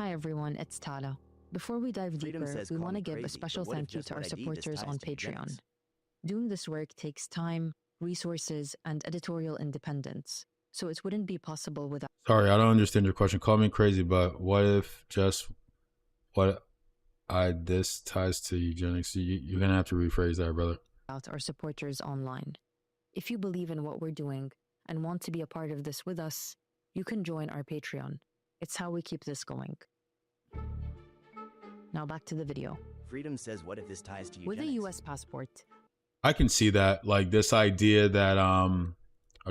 Hi everyone, it's Tala. Before we dive Freedom deeper, says we call want me to give a crazy, special but what if thank you just to our what I need is supporters ties on to Patreon. eugenics? Doing this work takes time, resources, and editorial independence, so it wouldn't be possible without Sorry, I don't understand your question. Call me crazy, but what if just what this ties to eugenics? You're gonna have to rephrase that, brother. our supporters online. If you believe in what we're doing and want to be a part of this with us, you can join our Patreon. It's how we keep this going. Now back to the video. Freedom says what if this ties to With eugenics? a US passport, I can see that, like this idea that I'll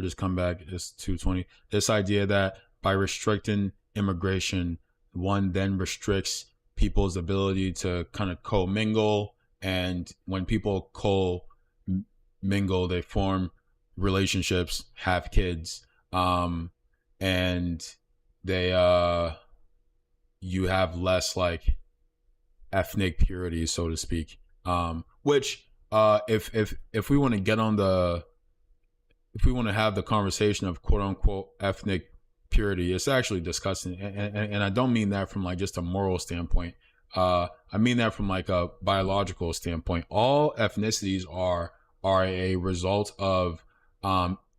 just come back. It's 2:20. This idea that by restricting immigration, one then restricts people's ability to kind of co-mingle, and when people co-mingle, they form relationships, have kids, and they you have less like ethnic purity, so to speak. Which if we want to get on the if we want to have the conversation of quote unquote ethnic purity, it's actually disgusting. And I don't mean that from like just a moral standpoint. I mean that from like a biological standpoint. All ethnicities are a result of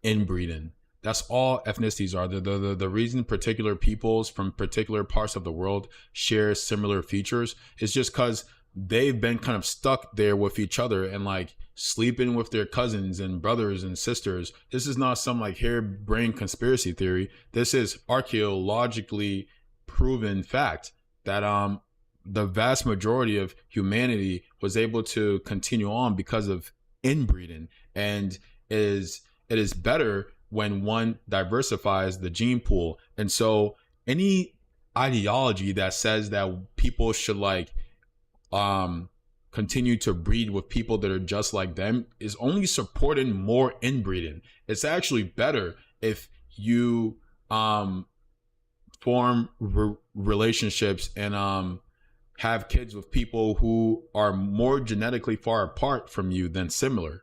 inbreeding. That's all ethnicities are. The reason particular peoples from particular parts of the world share similar features is just because they've been kind of stuck there with each other and like sleeping with their cousins and brothers and sisters. This is not some like harebrained conspiracy theory. This is archaeologically proven fact that the vast majority of humanity was able to continue on because of inbreeding, and it is better when one diversifies the gene pool. And so any ideology that says that people should like continue to breed with people that are just like them is only supporting more inbreeding. It's actually better if you form relationships and have kids with people who are more genetically far apart from you than similar.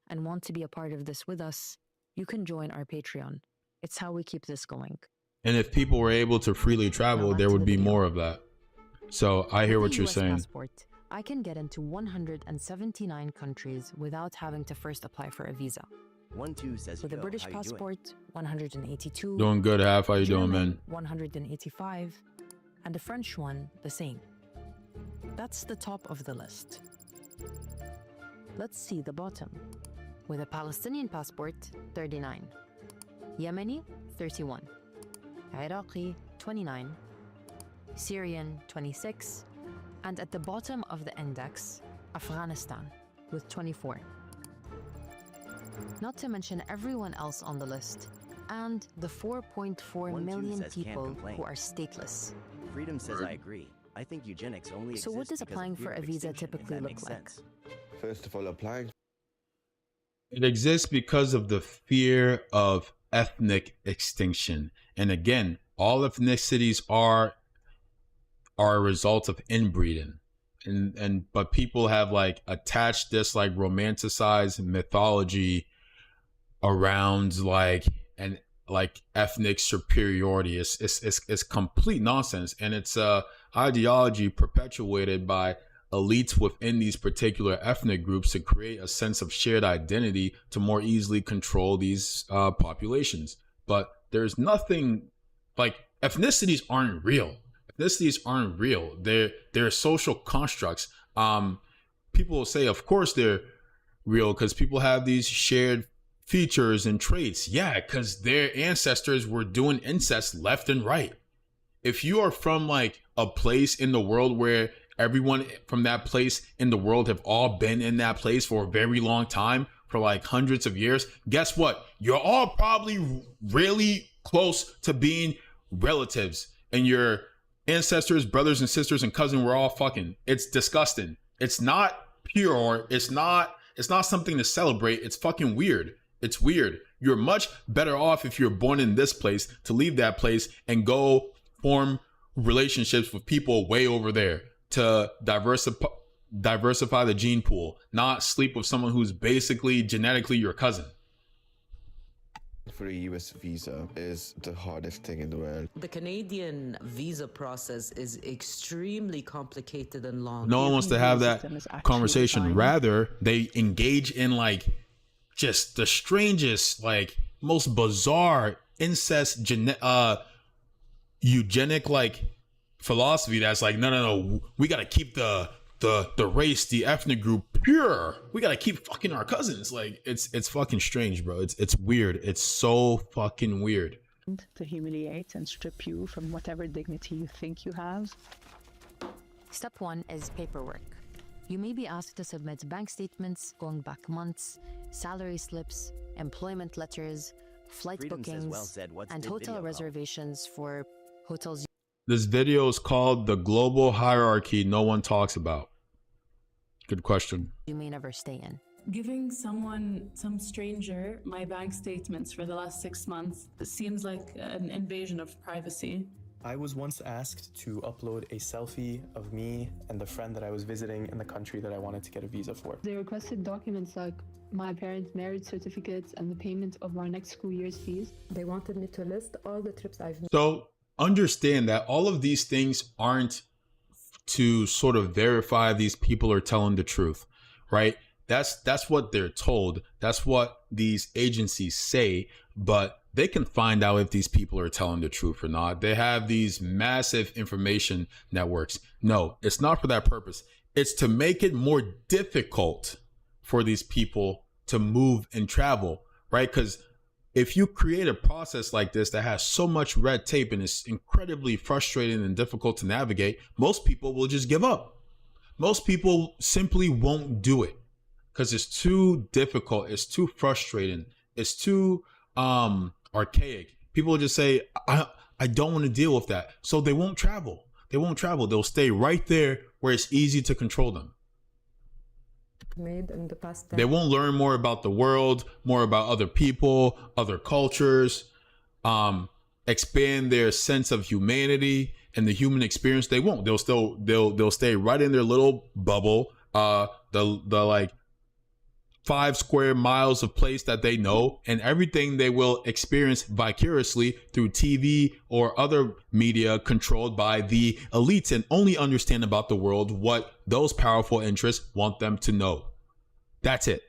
and want to be a part of this with us, you can join our Patreon. It's how we keep this going. And if people were able to freely travel, back there to would the be video. more of that. So I hear With what a you're US saying. passport, I can get into 179 countries without having to first apply for a visa. 1-2 says With a yo, British how you doing? passport, 182. Doing good, Half. How you doing, German, man? 185, and a French one, the same. That's the top of the list. Let's see the bottom. With a Palestinian passport, 39. Yemeni, 31. Iraqi, 29. Syrian, 26. And at the bottom of the index, Afghanistan, with 24. Not to mention everyone else on the list, and the 4.4 1-2 million says can't people complain. who are stateless. Freedom says I agree. I think eugenics only So what exists does because of applying fear for a of visa extinction, if typically that look makes like? sense. First of all, applying It exists because of the fear of ethnic extinction. And again, all ethnicities are a result of inbreeding. But people have like attached this like romanticized mythology around like ethnic superiority. It's complete nonsense, and it's a ideology perpetuated by elites within these particular ethnic groups to create a sense of shared identity to more easily control these populations. But there's nothing like ethnicities aren't real. Ethnicities aren't real. They're social constructs. People will say, of course they're real because people have these shared features and traits. Yeah, because their ancestors were doing incest left and right. If you are from like a place in the world where everyone from that place in the world have all been in that place for a very long time, for like hundreds of years, guess what? You're all probably really close to being relatives, and your ancestors, brothers and sisters and cousins were all fucking. It's disgusting. It's not pure. It's not something to celebrate. It's fucking weird. It's weird. You're much better off if you're born in this place to leave that place and go form relationships with people way over there to diversify the gene pool, not sleep with someone who's basically genetically your cousin. for a US visa is the hardest thing in the world. The Canadian visa process is extremely complicated and long. No one wants to have that system is actually conversation. designed- Rather, they engage in like just the strangest, like most bizarre incest, eugenic like philosophy. That's like, no, we got to keep the race, the ethnic group pure. We got to keep fucking our cousins. Like it's fucking strange, bro. It's weird. It's so fucking weird. to humiliate and strip you from whatever dignity you think you have. Step 1 is paperwork. You may be asked to submit bank statements going back months, salary slips, employment letters, flight Freedom says, bookings, well said, what's and this video hotel called? reservations for hotels This video is called The Global Hierarchy No One Talks About. Good question. you may never stay in. Giving some stranger, my bank statements for the last 6 months seems like an invasion of privacy. I was once asked to upload a selfie of me and the friend that I was visiting in the country that I wanted to get a visa for. They requested documents like my parents' marriage certificates and the payment of our next school year's fees. They wanted me to list all the trips I've made. So understand that all of these things aren't to sort of verify these people are telling the truth, right? That's what they're told. That's what these agencies say, but they can find out if these people are telling the truth or not. They have these massive information networks. No, it's not for that purpose. It's to make it more difficult for these people to move and travel, right? Because if you create a process like this that has so much red tape and is incredibly frustrating and difficult to navigate, most people will just give up. Most people simply won't do it because it's too difficult. It's too frustrating. It's too archaic. People will just say, I don't want to deal with that. So they won't travel. They won't travel. They'll stay right there where it's easy to control them. Made in the past 10 They won't learn more about the world, more about other people, other cultures, expand their sense of humanity and the human experience. They won't. They'll stay right in their little bubble. The like 5 square miles of place that they know, and everything they will experience vicariously through TV or other media controlled by the elites, and only understand about the world what those powerful interests want them to know. That's it.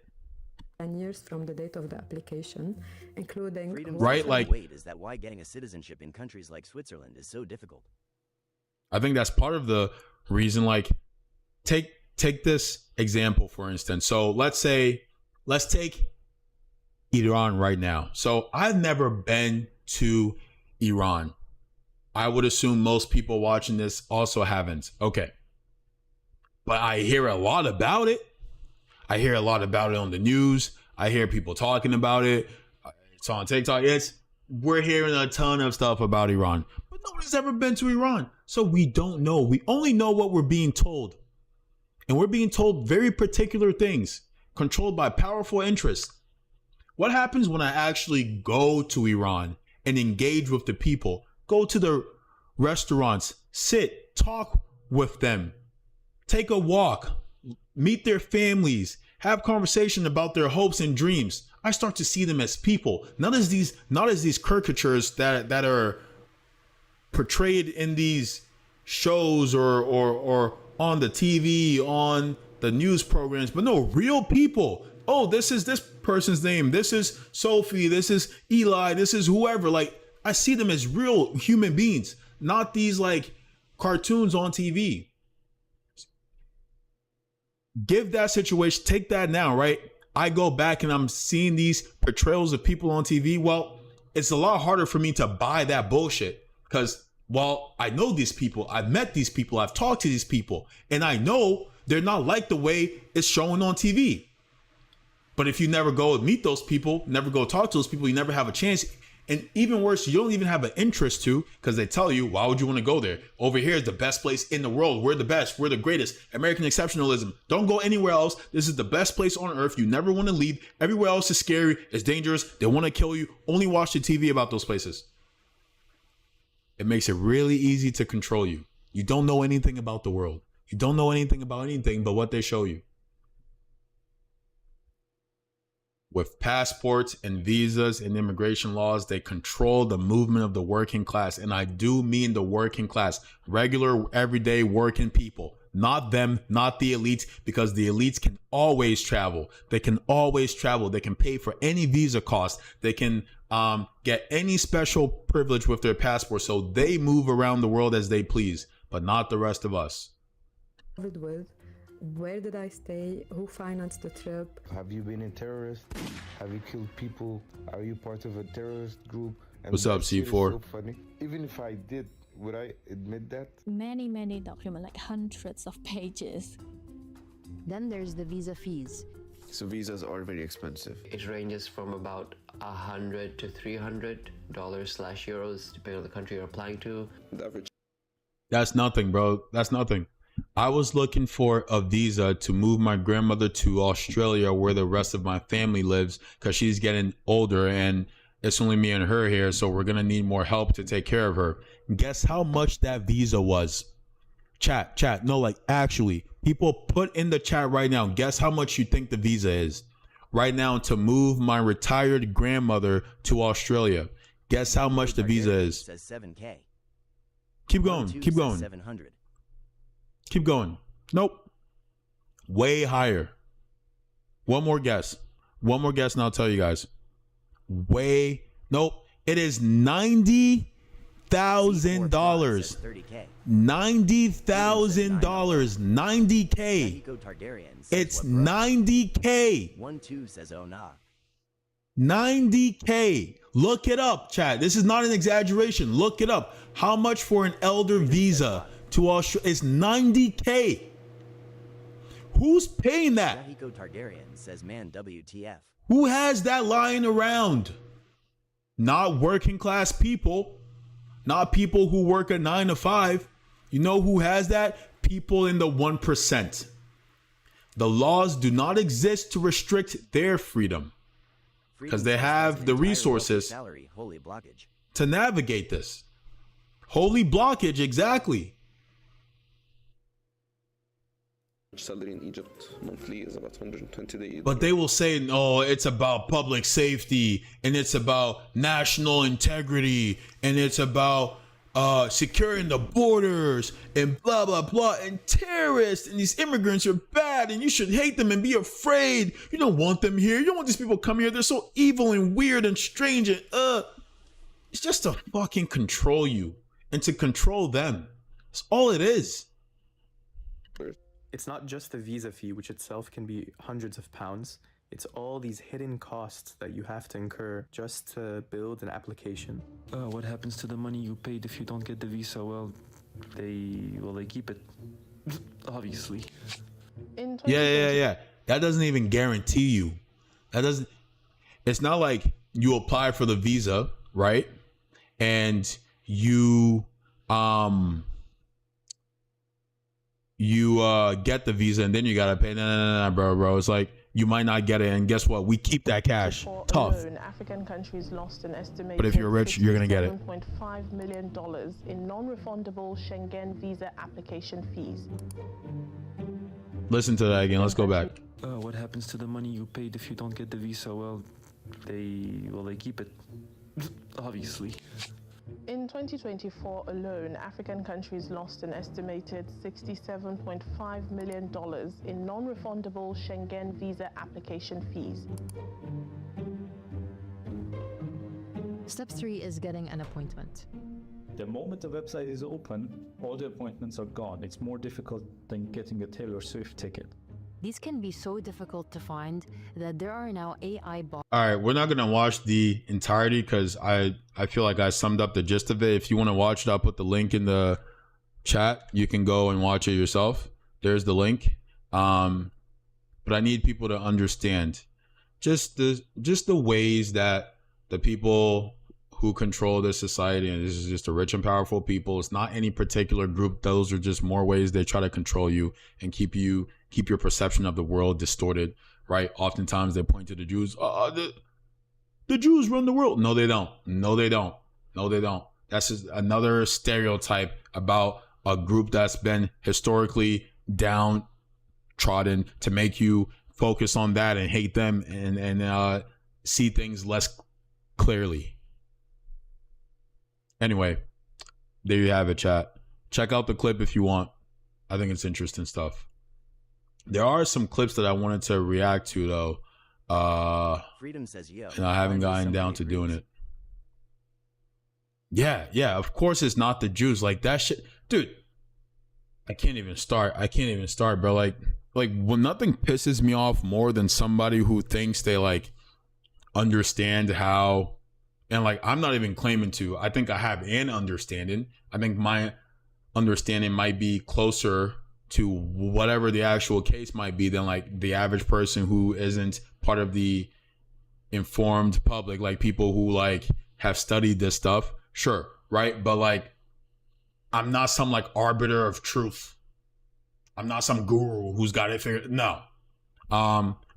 10 years from the date of the application, including Freedom Right, says, like- wait, is that why getting a citizenship in countries like Switzerland is so difficult? I think that's part of the reason. Like, take this example, for instance. So let's take Iran right now. So I've never been to Iran. I would assume most people watching this also haven't. Okay. But I hear a lot about it. I hear a lot about it on the news. I hear people talking about it. It's on TikTok. We're hearing a ton of stuff about Iran, but nobody's ever been to Iran. So we don't know. We only know what we're being told. And we're being told very particular things controlled by powerful interests. What happens when I actually go to Iran and engage with the people, go to the restaurants, sit, talk with them, take a walk, meet their families, have conversation about their hopes and dreams? I start to see them as people, not as these caricatures that are portrayed in these shows or on the TV, on the news programs, but no, real people. Oh, this is this person's name. This is Sophie. This is Eli. This is whoever. Like, I see them as real human beings, not these like cartoons on TV. Give that situation, take that now, right? I go back and I'm seeing these portrayals of people on TV. Well, it's a lot harder for me to buy that bullshit because while I know these people, I've met these people, I've talked to these people, and I know they're not like the way it's shown on TV. But if you never go meet those people, never go talk to those people, you never have a chance. And even worse, you don't even have an interest to, because they tell you, why would you want to go there? Over here is the best place in the world. We're the best. We're the greatest. American exceptionalism. Don't go anywhere else. This is the best place on earth. You never want to leave. Everywhere else is scary. It's dangerous. They want to kill you. Only watch the TV about those places. It makes it really easy to control you. You don't know anything about the world. You don't know anything about anything but what they show you. With passports and visas and immigration laws, they control the movement of the working class. And I do mean the working class, regular, everyday working people, not them, not the elites, because the elites can always travel. They can always travel. They can pay for any visa cost. They can get any special privilege with their passport. So they move around the world as they please, but not the rest of us. With where did I stay? Who financed the trip? Have you been a terrorist? Have you killed people? Are you part of a terrorist group? And What's up, that shit is C4? so funny. Even if I did, would I admit that? Many documents, like hundreds of pages. Then there's the visa fees. So visas are very expensive. It ranges from about $100 to $300/euros, depending on the country you're applying to. The average. That's nothing, bro. That's nothing. I was looking for a visa to move my grandmother to Australia, where the rest of my family lives, because she's getting older and it's only me and her here. So we're going to need more help to take care of her. Guess how much that visa was? Chat. No, like actually, people put in the chat right now. Guess how much you think the visa is right now to move my retired grandmother to Australia. Guess how much the visa is? Says 7K. Keep going. Keep going. 700. Keep going. Nope. Way higher. One more guess. And I'll tell you guys. Nope. It is $90,000. $30K. $90,000. 90K. Mexico Targaryen says It's what, bro? 90K. 1-2 says oh nah. 90K. Look it up, chat. This is not an exaggeration. Look it up. How much for an elder visa to Australia? It's 90K. Who's paying that? Mexico Targaryen says man WTF. Who has that lying around? Not working class people. Not people who work a 9 to 5. You know who has that? People in the 1%. The laws do not exist to restrict their freedom, because they have the resources Salary, holy blockage. to navigate this. Holy blockage, exactly. Salary in Egypt monthly is about 120 days. But they will say, no, it's about public safety, and it's about national integrity, and it's about securing the borders, and blah, blah, blah, and terrorists, and these immigrants are bad, and you should hate them and be afraid. You don't want them here. You don't want these people to come here. They're so evil and weird and strange, and it's just to fucking control you and to control them. That's all it is. It's not just the visa fee, which itself can be hundreds of pounds. It's all these hidden costs that you have to incur just to build an application. What happens to the money you paid if you don't get the visa? Well, they keep it, obviously. Yeah. That doesn't even guarantee you. It's not like you apply for the visa, right? And you get the visa and then you gotta pay. No, bro. It's like you might not get it, and guess what? We keep that cash. Tough. African countries lost an estimated But if you're rich, you're gonna get it. $7.5 million in non-refundable Schengen visa application fees. Listen to that again. Let's go back. What happens to the money you paid if you don't get the visa? Well, they keep it, obviously. In 2024 alone, African countries lost an estimated $67.5 million in non-refundable Schengen visa application fees. Step 3 is getting an appointment. The moment the website is open, all the appointments are gone. It's more difficult than getting a Taylor Swift ticket. These can be so difficult to find that there are now AI bots. All right, we're not gonna watch the entirety because I feel like I summed up the gist of it. If you want to watch it, I'll put the link in the chat. You can go and watch it yourself. There's the link. But I need people to understand just the ways that the people who control this society, and this is just the rich and powerful people. It's not any particular group. Those are just more ways they try to control you and keep your perception of the world distorted, right? Oftentimes they point to the Jews. The Jews run the world. No, they don't. That's just another stereotype about a group that's been historically downtrodden to make you focus on that and hate them and see things less clearly. Anyway, there you have it, chat. Check out the clip if you want. I think it's interesting stuff. There are some clips that I wanted to react to though. Freedom says yo. And I haven't gotten down to doing it. Yeah, of course it's not the Jews. Like that shit, dude. I can't even start, bro. Like when nothing pisses me off more than somebody who thinks they like understand how, and like I'm not even claiming to. I think I have an understanding. I think my understanding might be closer to whatever the actual case might be than like the average person who isn't part of the informed public, like people who like have studied this stuff. Sure, right? But like I'm not some like arbiter of truth. I'm not some guru who's got it figured. No.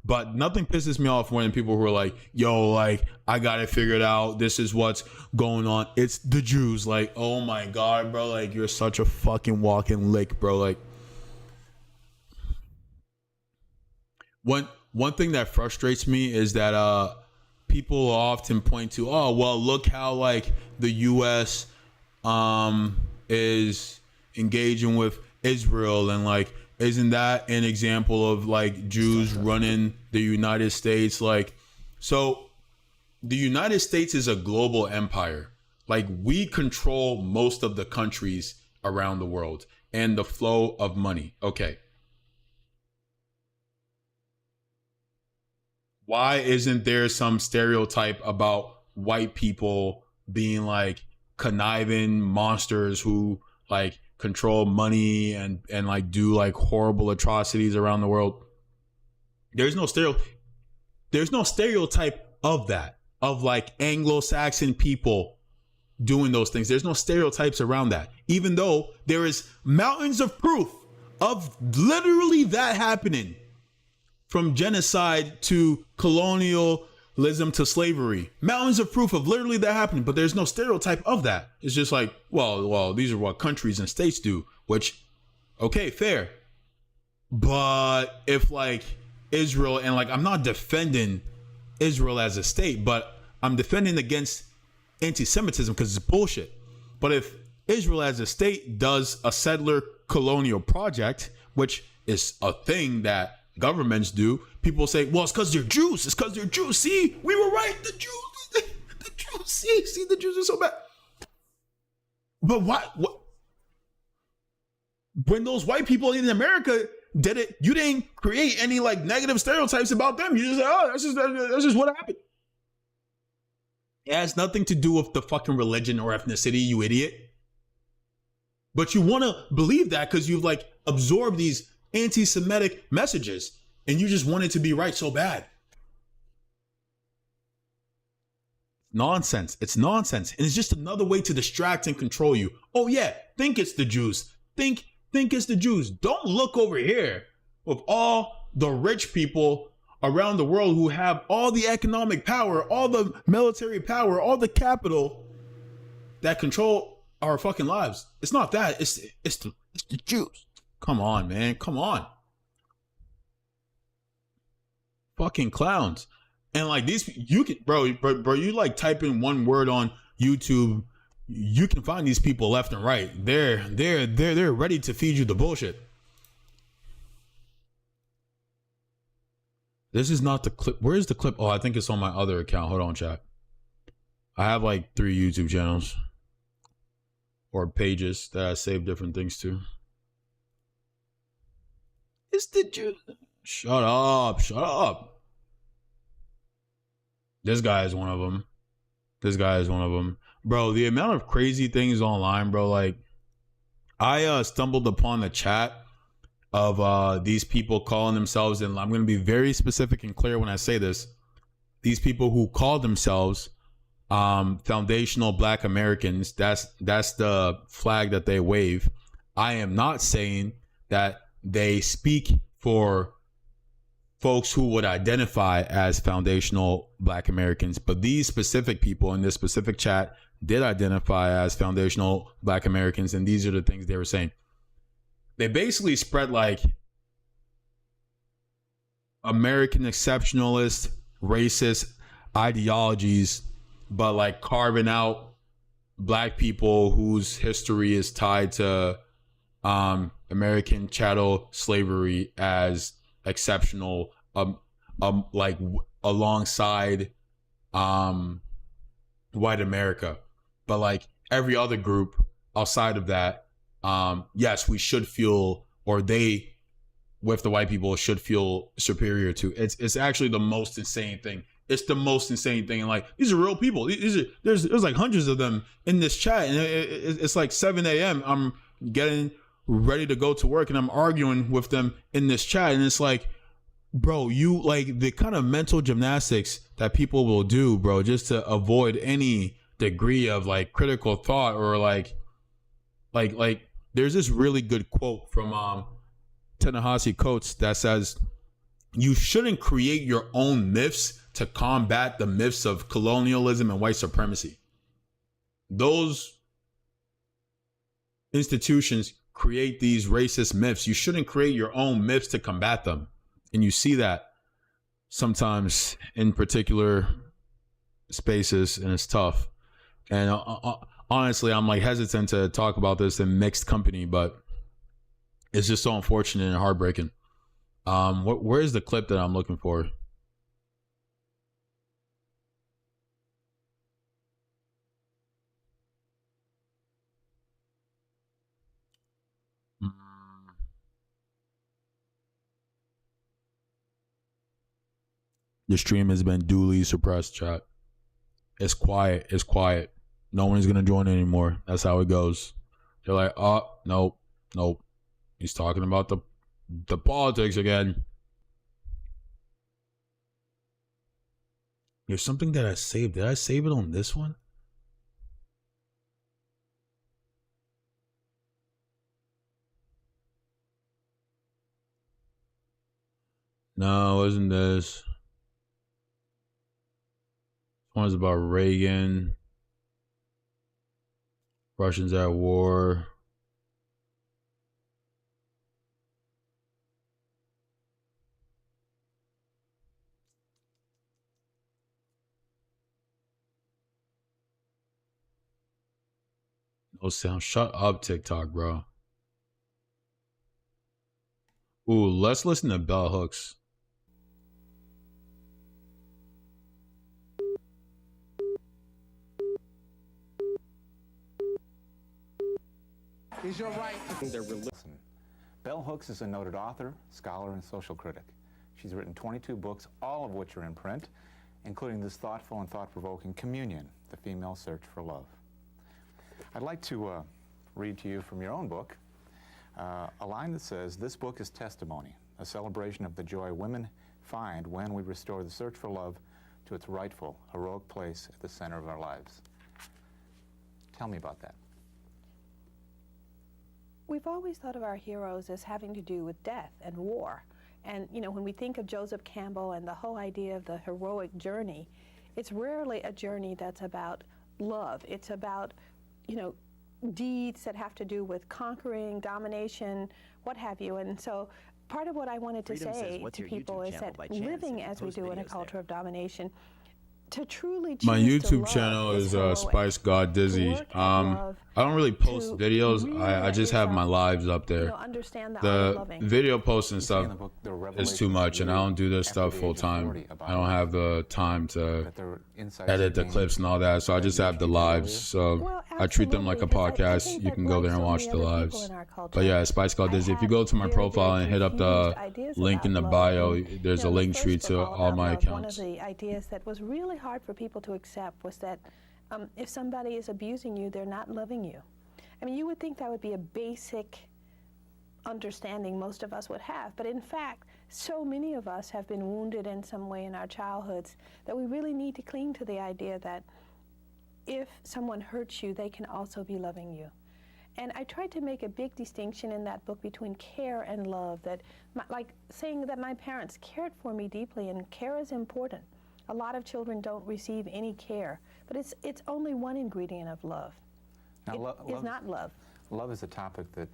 But nothing pisses me off more than people who are like, yo, like, I got it figured out. This is what's going on. It's the Jews. Like, oh my God, bro. Like, you're such a fucking walking lick, bro. Like, one thing that frustrates me is that people often point to, oh, well, look how like the US is engaging with Israel, and like, isn't that an example of like Jews running the United States? Like, so the United States is a global empire. Like, we control most of the countries around the world and the flow of money. Okay. Why isn't there some stereotype about white people being like conniving monsters who like control money and like do like horrible atrocities around the world? There's no stereotype of that, of like Anglo-Saxon people doing those things. There's no stereotypes around that, even though there is mountains of proof of literally that happening, from genocide to colonialism to slavery. Mountains of proof of literally that happening, but there's no stereotype of that. It's just like, well, these are what countries and states do, which, okay, fair. But if like Israel, and like, I'm not defending Israel as a state, but I'm defending against anti-Semitism because it's bullshit. But if Israel as a state does a settler colonial project, which is a thing that governments do, people say, well, it's because they're Jews. It's because they're Jews. See, we were right. The Jews, see, the Jews are so bad. But what? When those white people in America did it, you didn't create any like negative stereotypes about them. You just say, oh, that's just what happened. It has nothing to do with the fucking religion or ethnicity, you idiot. But you want to believe that because you've like absorbed these anti-Semitic messages and you just want it to be right so bad. Nonsense. It's nonsense. And it's just another way to distract and control you. Oh yeah, think it's the Jews. Think it's the Jews. Don't look over here with all the rich people around the world who have all the economic power, all the military power, all the capital that control our fucking lives. It's not that. It's the Jews. Come on, man. Come on. Fucking clowns. And like these, you can, bro, you like type in one word on YouTube, you can find these people left and right. They're ready to feed you the bullshit. This is not the clip. Where is the clip? Oh, I think it's on my other account. Hold on, chat. I have like 3 YouTube channels or pages that I save different things to. It's the Jews. Shut up. This guy is one of them. Bro, the amount of crazy things online, bro. Like, I stumbled upon the chat of these people calling themselves, and I'm going to be very specific and clear when I say this, these people who call themselves foundational Black Americans. That's the flag that they wave. I am not saying that they speak for folks who would identify as foundational Black Americans, but these specific people in this specific chat did identify as foundational Black Americans, and these are the things they were saying. They basically spread like American exceptionalist, racist ideologies, but like carving out black people whose history is tied to American chattel slavery as exceptional, like alongside white America. But like every other group outside of that, yes, we should feel, or they with the white people should feel superior to. It's actually the most insane thing. It's the most insane thing. And like, these are real people. There's like hundreds of them in this chat, and it's like 7 a.m. I'm getting ready to go to work, and I'm arguing with them in this chat, and it's like, bro, you like the kind of mental gymnastics that people will do, bro, just to avoid any degree of like critical thought, or like there's this really good quote from Ta-Nehisi Coates that says, you shouldn't create your own myths to combat the myths of colonialism and white supremacy. Those institutions create these racist myths. You shouldn't create your own myths to combat them. And you see that sometimes in particular spaces, and it's tough. And honestly, I'm like hesitant to talk about this in mixed company, but it's just so unfortunate and heartbreaking. Where's the clip that I'm looking for? The stream has been duly suppressed, chat. It's quiet. It's quiet. No one's going to join anymore. That's how it goes. They're like, oh, nope. He's talking about the politics again. There's something that I saved. Did I save it on this one? No, it wasn't this. One's about Reagan. Russians at war. No sound. Shut up, TikTok, bro. Ooh, let's listen to Bell Hooks. Is your right to Bell Hooks is a noted author, scholar, and social critic. She's written 22 books, all of which are in print, including this thoughtful and thought-provoking Communion, The Female Search for Love. I'd like to read to you from your own book a line that says, "This book is testimony, a celebration of the joy women find when we restore the search for love to its rightful, heroic place at the center of our lives." Tell me about that. We've always thought of our heroes as having to do with death and war. And, you know, when we think of Joseph Campbell and the whole idea of the heroic journey, it's rarely a journey that's about love. It's about, you know, deeds that have to do with conquering, domination, what have you. And so part of what I wanted to say to people is that living as we do in a culture of domination, to truly my choose to YouTube love channel is heroic. Spice God Dizzy. I don't really post videos. I just have my lives up there. The video posts and stuff is too much, and I don't do this stuff full time. I don't have the time to edit the clips and all that, so I just have the lives. So I treat them like a podcast. You can go there and watch the lives. But yeah, Spice God Dizzy. If you go to my profile and hit up the link in the bio, there's a link tree to all my accounts. One of the ideas that was really hard for people to accept was that if somebody is abusing you, they're not loving you. I mean, you would think that would be a basic understanding most of us would have, but in fact, so many of us have been wounded in some way in our childhoods that we really need to cling to the idea that if someone hurts you, they can also be loving you. And I tried to make a big distinction in that book between care and love, that like saying that my parents cared for me deeply, and care is important. A lot of children don't receive any care, but it's only one ingredient of love. Now, It is not love. Love is a topic that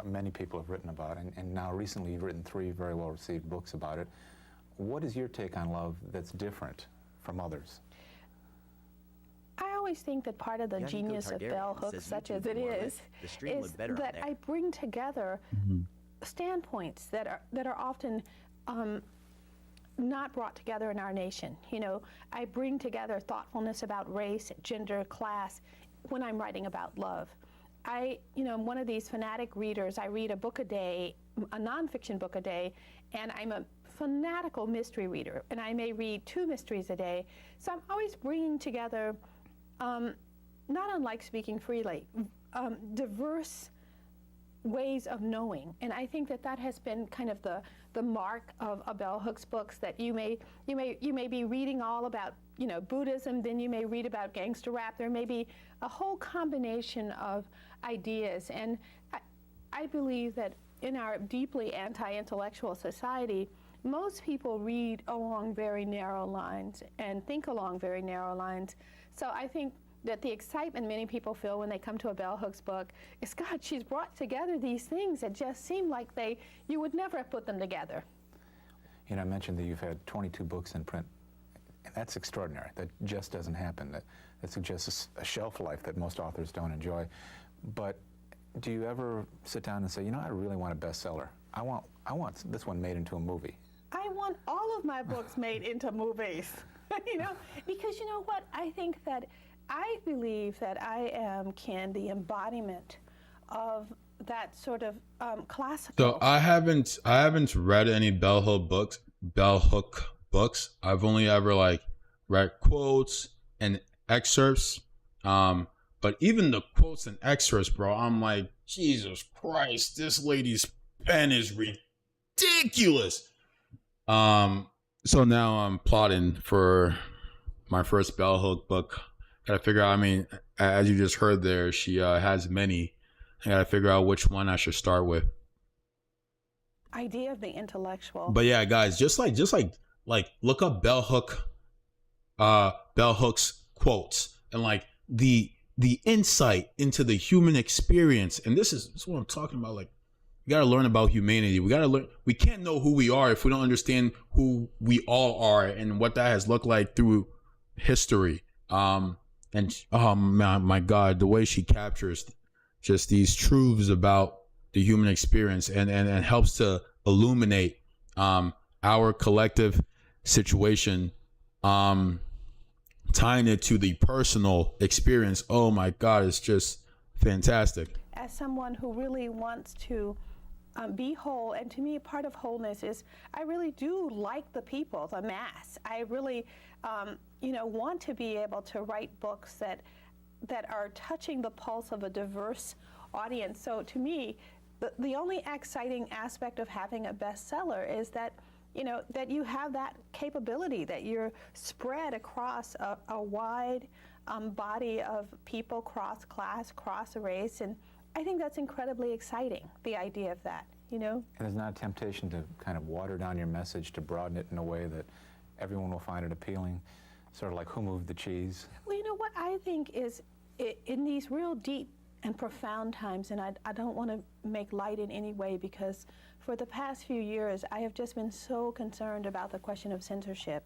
many people have written about, and now recently you've written 3 very well-received books about it. what is your take on love that's different from others? I always think that part of the Yahiko genius of Targaryen Bell Hooks, says such YouTube as it more like is the stream looked better on that there. I bring together standpoints that are often not brought together in our nation. You know, I bring together thoughtfulness about race, gender, class when I'm writing about love. I'm one of these fanatic readers. I read a book a day, a nonfiction book a day, and I'm a fanatical mystery reader, and I may read 2 mysteries a day. So I'm always bringing together, not unlike Speaking Freely, diverse ways of knowing. And I think that has been kind of the mark of Bell Hooks books, that you may be reading all about, Buddhism, then you may read about gangster rap. There may be a whole combination of ideas. And I believe that in our deeply anti-intellectual society, most people read along very narrow lines and think along very narrow lines. So I think that the excitement many people feel when they come to a Bell Hooks book is, God, she's brought together these things that just seem like you would never have put them together. I mentioned that you've had 22 books in print, and that's extraordinary. That just doesn't happen. That suggests a shelf life that most authors don't enjoy. But do you ever sit down and say, I really want a bestseller. I want this one made into a movie. I want all of my books made into movies, because you know what? I believe that I am, Ken, the embodiment of that sort of classical. So I haven't read any Bell Hook books. I've only ever read quotes and excerpts. But even the quotes and excerpts, bro, I'm like, Jesus Christ, this lady's pen is ridiculous. So now I'm plotting for my first Bell Hook book. Gotta figure out, as you just heard there, she has many. I gotta figure out which one I should start with. Idea of the intellectual. But yeah, guys, just look up Bell Hook's quotes and the insight into the human experience. And this is what I'm talking about. We gotta learn about humanity. We gotta learn. We can't know who we are if we don't understand who we all are and what that has looked like through history. And oh my God, the way she captures just these truths about the human experience and helps to illuminate our collective situation, tying it to the personal experience. Oh my God, it's just fantastic. As someone who really wants to be whole, and to me, part of wholeness is I really do like the people, the mass. I really, want to be able to write books that are touching the pulse of a diverse audience. So to me, the only exciting aspect of having a bestseller is that that you have that capability, that you're spread across a wide body of people, cross class, cross race, and I think that's incredibly exciting, the idea of that, And there's not a temptation to kind of water down your message, to broaden it in a way that everyone will find it appealing, sort of like Who Moved the Cheese? Well, what I think is, in these real deep and profound times, and I don't want to make light in any way, because for the past few years, I have just been so concerned about the question of censorship,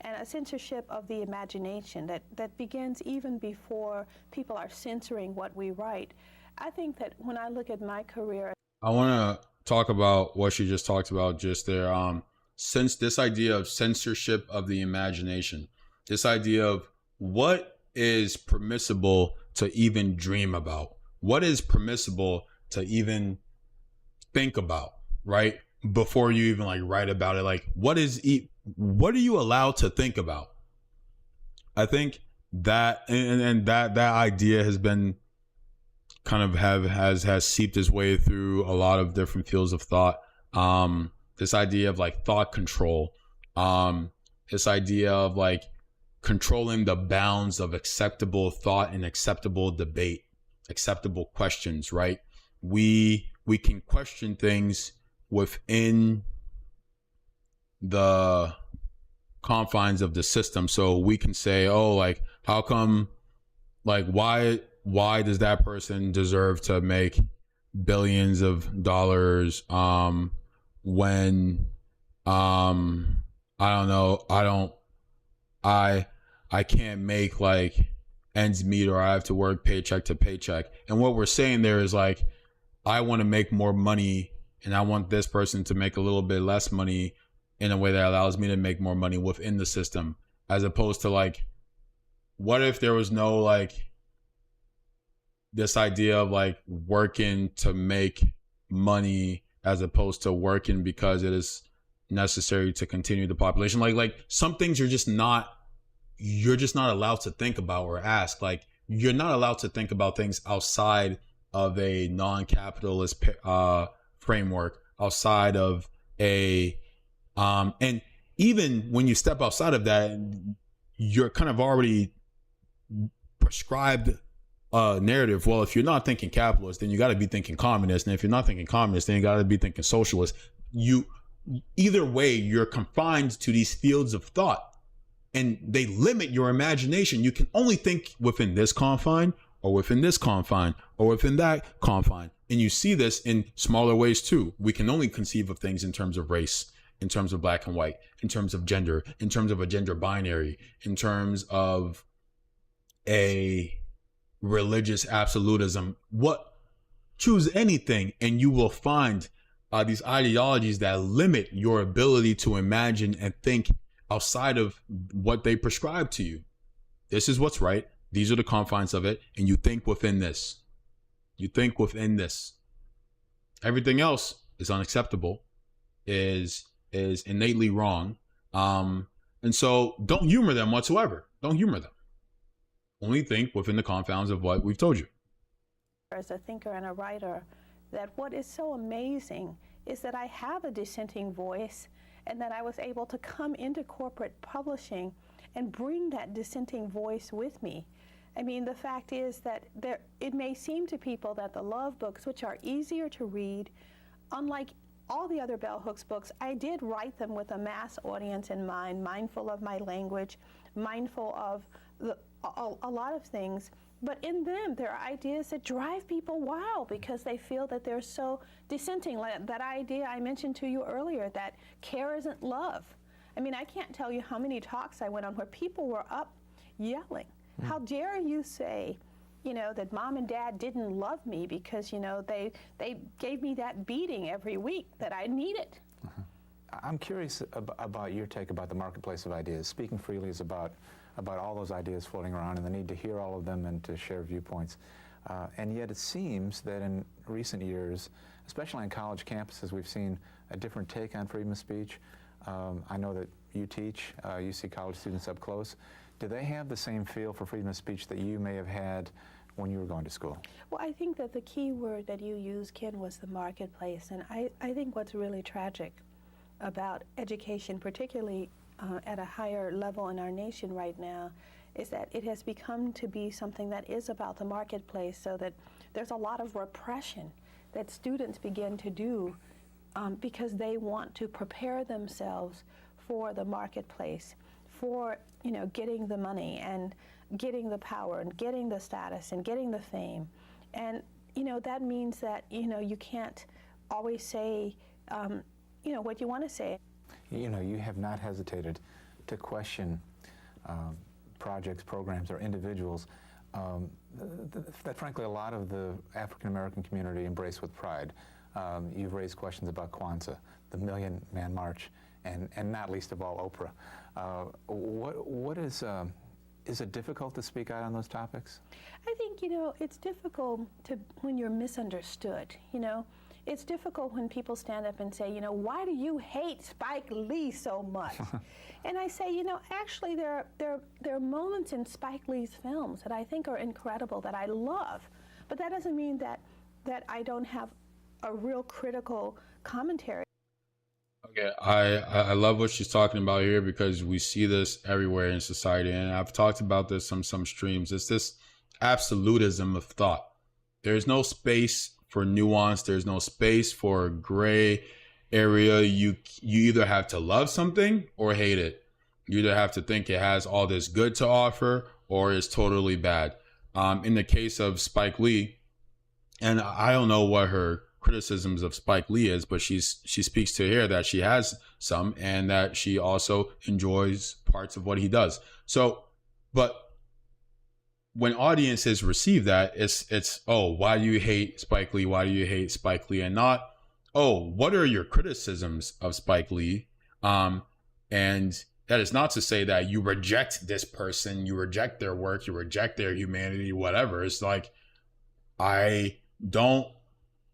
and a censorship of the imagination that begins even before people are censoring what we write. I think that when I look at my career, I want to talk about what she just talked about just there. Since this idea of censorship of the imagination, this idea of what is permissible to even dream about, what is permissible to even think about, right? Before you even write about it, what are you allowed to think about? I think that and that idea has been kind of has seeped its way through a lot of different fields of thought. This idea of thought control, this idea of controlling the bounds of acceptable thought and acceptable debate, acceptable questions, right? We can question things within the confines of the system. So we can say, how come, why does that person deserve to make billions of dollars when I don't know, I can't make like ends meet, or I have to work paycheck to paycheck. And what we're saying there is like, I want to make more money and I want this person to make a little bit less money in a way that allows me to make more money within the system, as opposed to like, what if there was no like this idea of like working to make money as opposed to working because it is necessary to continue the population. Like some things you're just not allowed to think about or ask. Like you're not allowed to think about things outside of a non-capitalist framework, outside of a and even when you step outside of that, you're kind of already prescribed a narrative. Well, if you're not thinking capitalist, then you got to be thinking communist, and if you're not thinking communist, then you got to be thinking socialist. Either way, you're confined to these fields of thought, and they limit your imagination. You can only think within this confine, or within this confine, or within that confine. And you see this in smaller ways too. We can only conceive of things in terms of race, in terms of black and white, in terms of gender, in terms of a gender binary, in terms of a religious absolutism. Choose anything and you will find these ideologies that limit your ability to imagine and think outside of what they prescribe to you. This is what's right. These are the confines of it. And you think within this. You think within this. Everything else is unacceptable, is innately wrong. And so don't humor them whatsoever. Don't humor them. Only think within the confines of what we've told you. As a thinker and a writer, that what is so amazing is that I have a dissenting voice, and that I was able to come into corporate publishing and bring that dissenting voice with me. I mean, the fact is that it may seem to people that the love books, which are easier to read, unlike all the other Bell Hooks books, I did write them with a mass audience in mind, mindful of my language, mindful of a lot of things. But in them, there are ideas that drive people wild because they feel that they're so dissenting. Like that idea I mentioned to you earlier, that care isn't love. I mean, I can't tell you how many talks I went on where people were up yelling. How dare you say, that mom and dad didn't love me because, they gave me that beating every week that I needed. I'm curious about your take about the marketplace of ideas. Speaking freely is about all those ideas floating around and the need to hear all of them and to share viewpoints. And yet it seems that in recent years, especially on college campuses, we've seen a different take on freedom of speech. I know that you teach, you see college students up close. Do they have the same feel for freedom of speech that you may have had when you were going to school? Well, I think that the key word that you used, Ken, was the marketplace. And I think what's really tragic about education, particularly at a higher level in our nation right now, is that it has become to be something that is about the marketplace, so that there's a lot of repression that students begin to do because they want to prepare themselves for the marketplace, for getting the money and getting the power and getting the status and getting the fame. And that means that you can't always say what you want to say. You have not hesitated to question projects, programs, or individuals that frankly a lot of the African American community embrace with pride. You've raised questions about Kwanzaa, the Million Man March, and not least of all Oprah. What is it difficult to speak out on those topics? I think it's difficult when you're misunderstood. It's difficult when people stand up and say, why do you hate Spike Lee so much? And I say, actually there are moments in Spike Lee's films that I think are incredible, that I love, but that doesn't mean that I don't have a real critical commentary. Okay, I love what she's talking about here, because we see this everywhere in society, and I've talked about this on some streams. It's this absolutism of thought. There's no space for nuance. There's no space for gray area. You either have to love something or hate it. You either have to think it has all this good to offer or it's totally bad. In the case of Spike Lee, and I don't know what her criticisms of Spike Lee is, but she speaks to here that she has some, and that she also enjoys parts of what he does. So, but when audiences receive that, it's oh, why do you hate Spike Lee? Why do you hate Spike Lee? And not, oh, what are your criticisms of Spike Lee? And that is not to say that you reject this person, you reject their work, you reject their humanity, whatever. It's like, I don't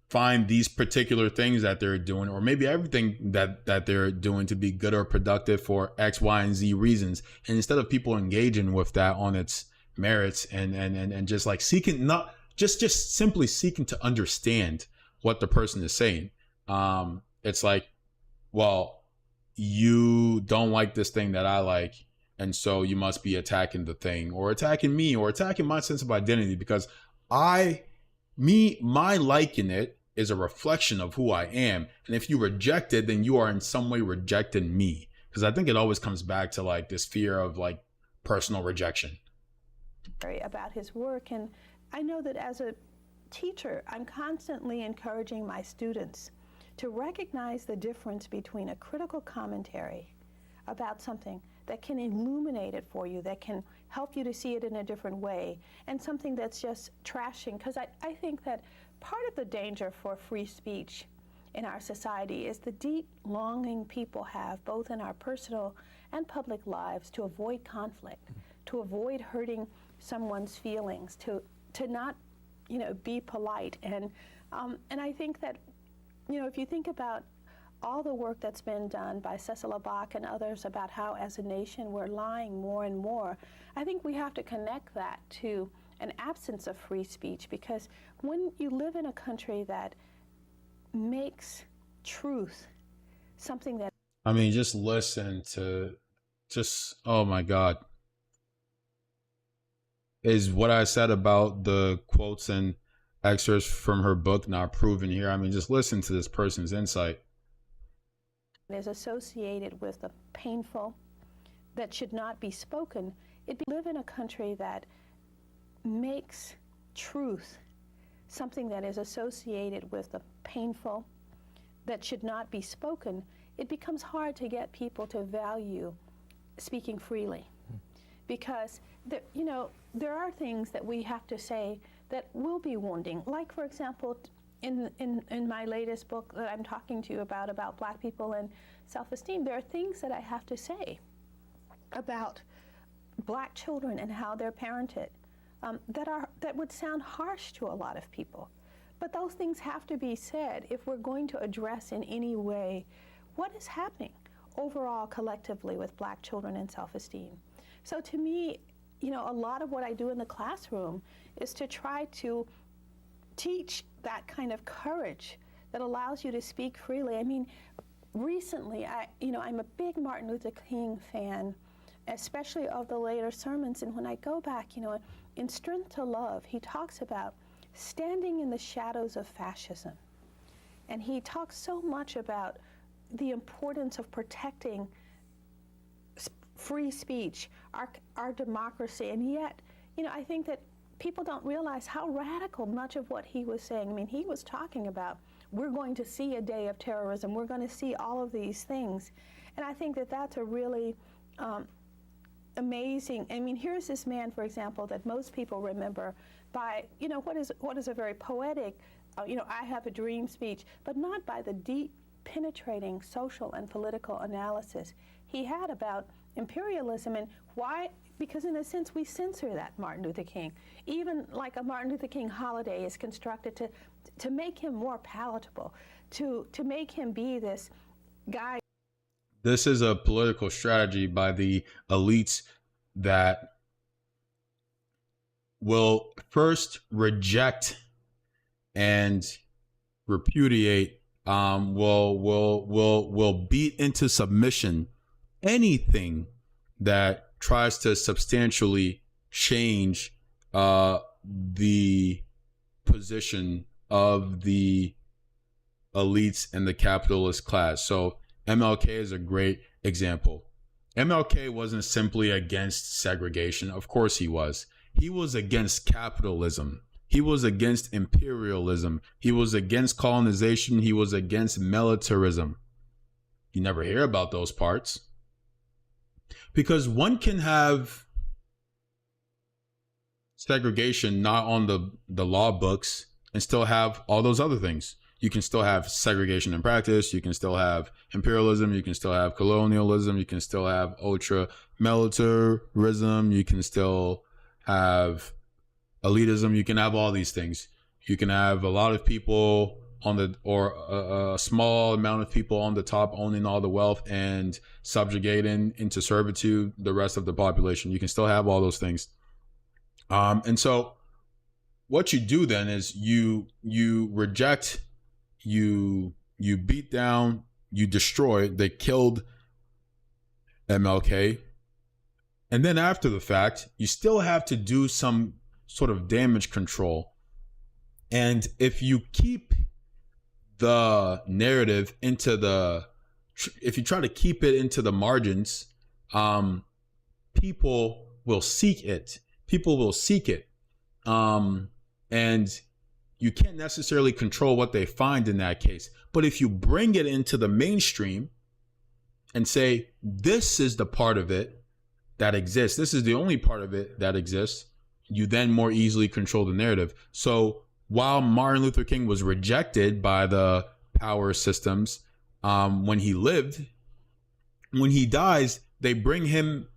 find these particular things that they're doing, or maybe everything that they're doing, to be good or productive for X, Y, and Z reasons. And instead of people engaging with that on its merits and just like seeking, not just simply seeking to understand what the person is saying, it's like, well, you don't like this thing that I like, and so you must be attacking the thing, or attacking me, or attacking my sense of identity, because my liking it is a reflection of who I am. And if you reject it, then you are in some way rejecting me. Because I think it always comes back to like this fear of like personal rejection. About his work, and I know that as a teacher, I'm constantly encouraging my students to recognize the difference between a critical commentary about something that can illuminate it for you, that can help you to see it in a different way, and something that's just trashing. Because I think that part of the danger for free speech in our society is the deep longing people have, both in our personal and public lives, to avoid conflict, to avoid hurting someone's feelings, to not, be polite. And I think that, if you think about all the work that's been done by Cecil Abak and others about how as a nation we're lying more and more, I think we have to connect that to an absence of free speech, because when you live in a country that makes truth something that... I mean, just listen to oh my God. Is what I said about the quotes and excerpts from her book not proven here? I mean, just listen to this person's insight. Is associated with the painful that should not be spoken. Live in a country that makes truth something that is associated with the painful that should not be spoken. It becomes hard to get people to value speaking freely, because there are things that we have to say that will be wounding. Like, for example, in my latest book that I'm talking to you about Black people and self-esteem, there are things that I have to say about Black children and how they're parented that would sound harsh to a lot of people. But those things have to be said if we're going to address in any way what is happening overall collectively with Black children and self-esteem. So to me, a lot of what I do in the classroom is to try to teach that kind of courage that allows you to speak freely. I mean, recently, I'm a big Martin Luther King fan, especially of the later sermons. And when I go back, in Strength to Love, he talks about standing in the shadows of fascism. And he talks so much about the importance of protecting free speech, our democracy. And yet, I think that people don't realize how radical much of what he was saying. I mean, he was talking about, we're going to see a day of terrorism, we're going to see all of these things. And I think that that's a really amazing, I mean, here's this man, for example, that most people remember by, what is a very poetic, I have a dream speech, but not by the deep, penetrating social and political analysis he had about imperialism. And why? Because in a sense we censor that Martin Luther King. Even like a Martin Luther King holiday is constructed to make him more palatable, to make him be this guy. This is a political strategy by the elites that will first reject and repudiate, will beat into submission anything that tries to substantially change the position of the elites and the capitalist class. So MLK is a great example. MLK wasn't simply against segregation. Of course he was. He was against capitalism. He was against imperialism. He was against colonization. He was against militarism. You never hear about those parts. Because one can have segregation not on the law books and still have all those other things. You can still have segregation in practice. You can still have imperialism. You can still have colonialism. You can still have ultra-militarism. You can still have elitism. You can have all these things. You can have a lot of people on the, or a small amount of people on the top owning all the wealth and subjugating into servitude the rest of the population. You can still have all those things. And so what you do then is you reject, you beat down, you destroy. They killed MLK. And then after the fact, you still have to do some sort of damage control. And if you keep the narrative if you try to keep it into the margins, people will seek it. People will seek it. And you can't necessarily control what they find in that case. But if you bring it into the mainstream and say, this is the part of it that exists, this is the only part of it that exists, you then more easily control the narrative. So while Martin Luther King was rejected by the power systems when he lived, when he dies, they bring him,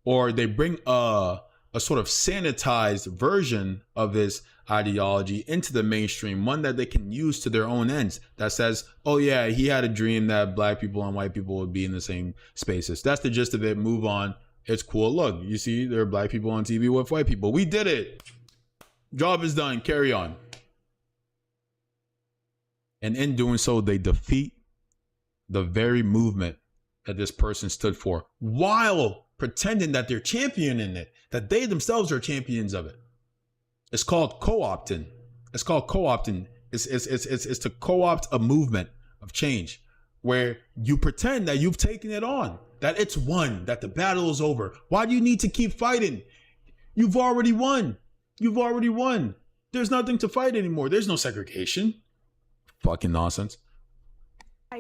or they bring a sort of sanitized version of his ideology into the mainstream, one that they can use to their own ends, that says, oh yeah, he had a dream that black people and white people would be in the same spaces. That's the gist of it. Move on. It's cool. Look, you see, there are black people on TV with white people. We did it. Job is done. Carry on. And in doing so, they defeat the very movement that this person stood for, while pretending that they're championing it, that they themselves are champions of it. It's called co-opting. It's called co-opting. It's to co-opt a movement of change where you pretend that you've taken it on, that it's won, that the battle is over. Why do you need to keep fighting? You've already won. You've already won. There's nothing to fight anymore. There's no segregation. Fucking nonsense.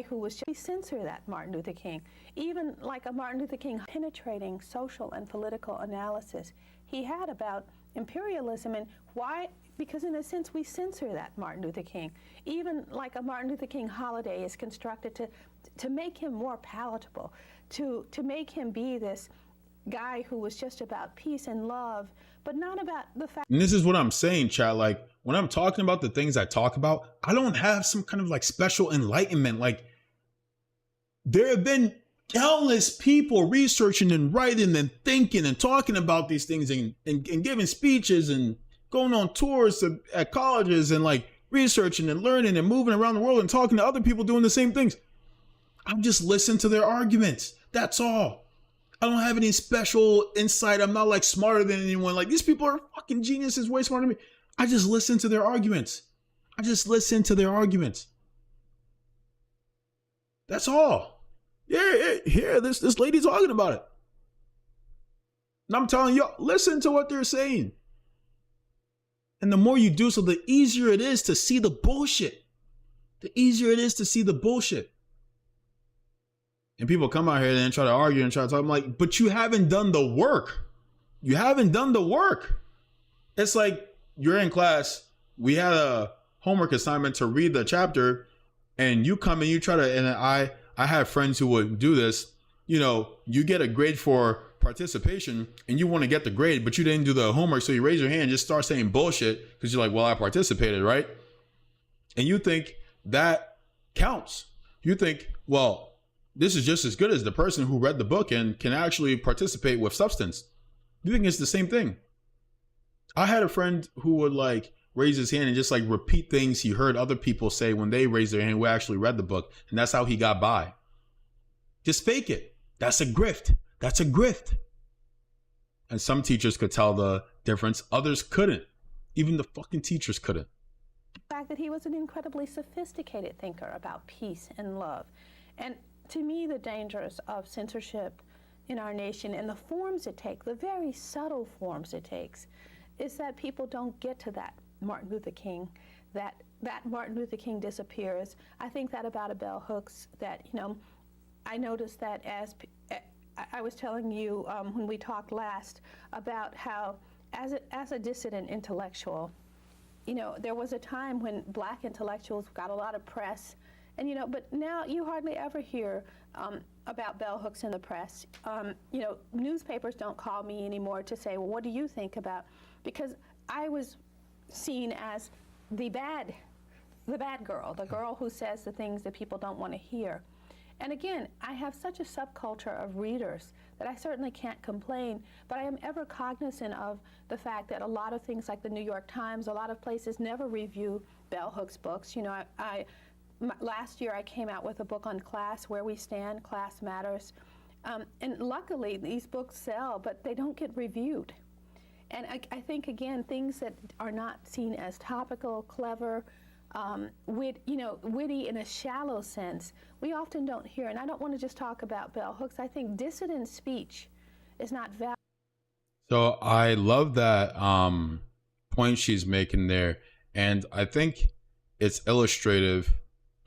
Who was just censor that Martin Luther King, even like a Martin Luther King penetrating social and political analysis he had about imperialism and why, because in a sense we censor that Martin Luther King. Even like a Martin Luther King holiday is constructed to make him more palatable, to make him be this guy who was just about peace and love, but not about the fact. And this is what I'm saying, chat. Like, when I'm talking about the things I talk about, I don't have some kind of like special enlightenment. Like, there have been countless people researching and writing and thinking and talking about these things and giving speeches and going on tours at colleges and like researching and learning and moving around the world and talking to other people doing the same things. I'm just listening to their arguments. That's all. I don't have any special insight. I'm not like smarter than anyone. Like, these people are fucking geniuses, way smarter than me. I just listen to their arguments. I just listen to their arguments. That's all. Yeah, here, this lady's talking about it. And I'm telling you, listen to what they're saying. And the more you do so, the easier it is to see the bullshit. The easier it is to see the bullshit. And people come out here and try to argue and try to talk. I'm like, but you haven't done the work. You haven't done the work. It's like, you're in class. We had a homework assignment to read the chapter, and you come and you try to, and I have friends who would do this. You know, you get a grade for participation and you want to get the grade, but you didn't do the homework. So you raise your hand and just start saying bullshit because you're like, well, I participated, right? And you think that counts. You think, well, this is just as good as the person who read the book and can actually participate with substance. You think it's the same thing. I had a friend who would like raise his hand and just like repeat things he heard other people say when they raised their hand who actually read the book. And that's how he got by. Just fake it. That's a grift. That's a grift. And some teachers could tell the difference. Others couldn't. Even the fucking teachers couldn't. The fact that he was an incredibly sophisticated thinker about peace and love. And to me, the dangers of censorship in our nation and the forms it takes, the very subtle forms it takes, is that people don't get to that Martin Luther King, that Martin Luther King disappears. I think that about a bell hooks, that, you know, I noticed that as I was telling you when we talked last about how as a dissident intellectual, you know, there was a time when black intellectuals got a lot of press, and, you know, but now you hardly ever hear about bell hooks in the press. You know, newspapers don't call me anymore to say, well, what do you think about, because I was seen as the bad girl, the girl who says the things that people don't want to hear. And again, I have such a subculture of readers that I certainly can't complain, but I am ever cognizant of the fact that a lot of things like the New York Times, a lot of places never review bell hooks books. You know, last year I came out with a book on class, Where We Stand, Class Matters. And luckily these books sell, but they don't get reviewed. And I think, again, things that are not seen as topical, clever, witty in a shallow sense, we often don't hear. And I don't want to just talk about bell hooks. I think dissident speech is not valid. So I love that point she's making there. And I think it's illustrative,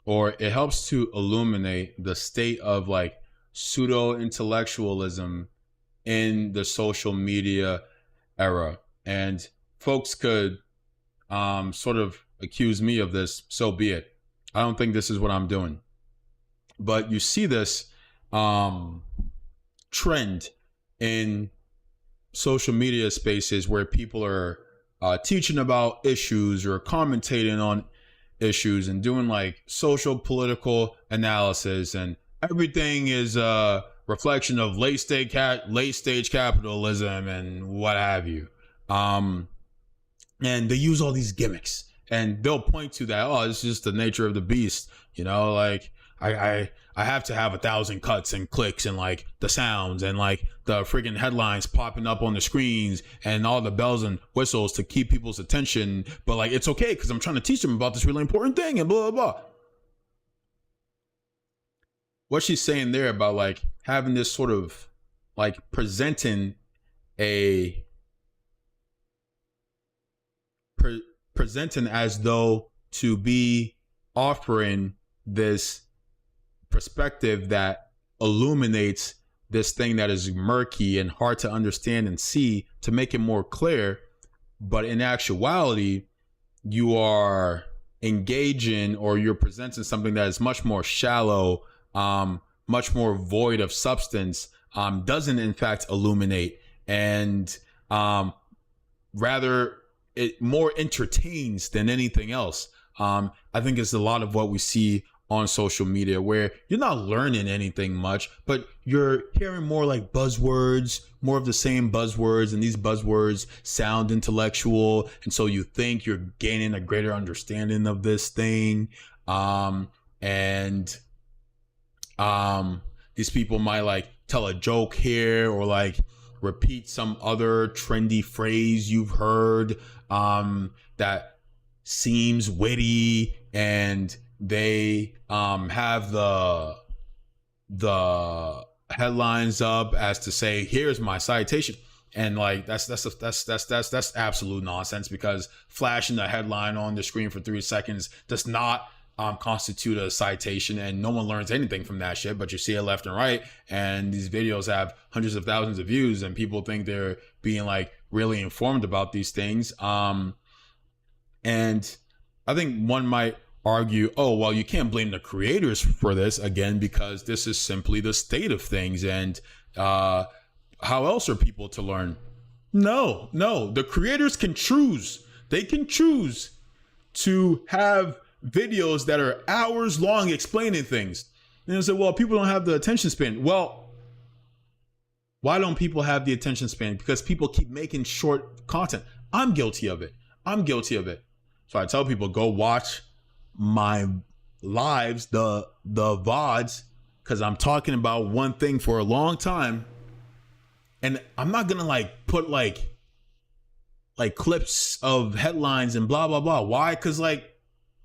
or it helps to illuminate the state of like pseudo-intellectualism in the social media era. And folks could sort of accuse me of this, so be it. I don't think this is what I'm doing. But you see this trend in social media spaces where people are teaching about issues or commentating on issues and doing like social political analysis, and everything is a reflection of late stage capitalism and what have you. And they use all these gimmicks, and they'll point to that, oh, it's just the nature of the beast, you know, like I have to have 1,000 cuts and clicks and like the sounds and like the freaking headlines popping up on the screens and all the bells and whistles to keep people's attention. But like, it's okay because I'm trying to teach them about this really important thing and blah, blah, blah. What she's saying there about like having this sort of like presenting as though to be offering this perspective that illuminates this thing that is murky and hard to understand and see, to make it more clear. But in actuality, you are engaging, or you're presenting something that is much more shallow, much more void of substance, doesn't in fact illuminate, and rather it more entertains than anything else. I think it's a lot of what we see on social media, where you're not learning anything much, but you're hearing more like buzzwords, more of the same buzzwords, and these buzzwords sound intellectual, and so you think you're gaining a greater understanding of this thing. These people might like tell a joke here, or like repeat some other trendy phrase you've heard that seems witty, and they have the headlines up as to say, here's my citation. And like that's absolute nonsense, because flashing the headline on the screen for 3 seconds does not constitute a citation, and no one learns anything from that shit. But you see it left and right, and these videos have hundreds of thousands of views, and people think they're being like really informed about these things. And I think one might argue, oh, well, you can't blame the creators for this, again, because this is simply the state of things. And how else are people to learn? No, the creators can choose. They can choose to have videos that are hours long explaining things. And they say, well, people don't have the attention span. Well, why don't people have the attention span? Because people keep making short content. I'm guilty of it. So I tell people, go watch my lives, the VODs, because I'm talking about one thing for a long time, and I'm not gonna like put like clips of headlines and blah blah blah. Why? Because like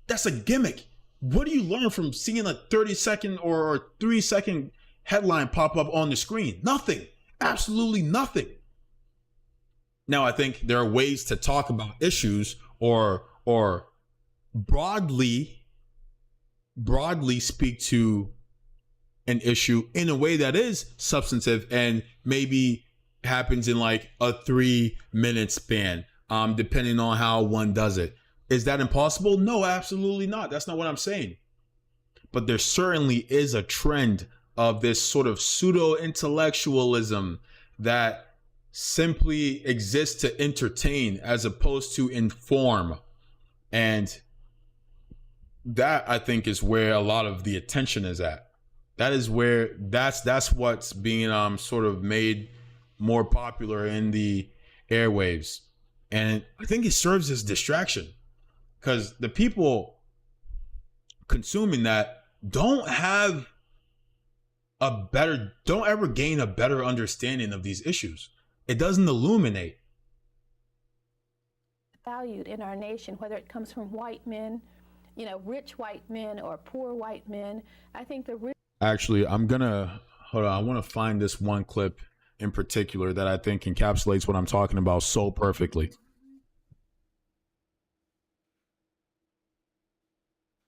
that's a gimmick. What do you learn from seeing a 30-second or 3-second headline pop up on the screen? Nothing. Absolutely nothing. Now, I think there are ways to talk about issues or broadly speak to an issue in a way that is substantive and maybe happens in like a 3-minute span, depending on how one does it. Is that impossible? No, absolutely not. That's not what I'm saying. But there certainly is a trend of this sort of pseudo-intellectualism that simply exists to entertain as opposed to inform. And that, I think, is where a lot of the attention is at. That is where that's what's being sort of made more popular in the airwaves. And I think it serves as distraction because the people consuming that don't ever gain a better understanding of these issues. It doesn't illuminate. Valued in our nation, whether it comes from white men, rich white men or poor white men. I think the Actually, hold on. I want to find this one clip in particular that I think encapsulates what I'm talking about so perfectly.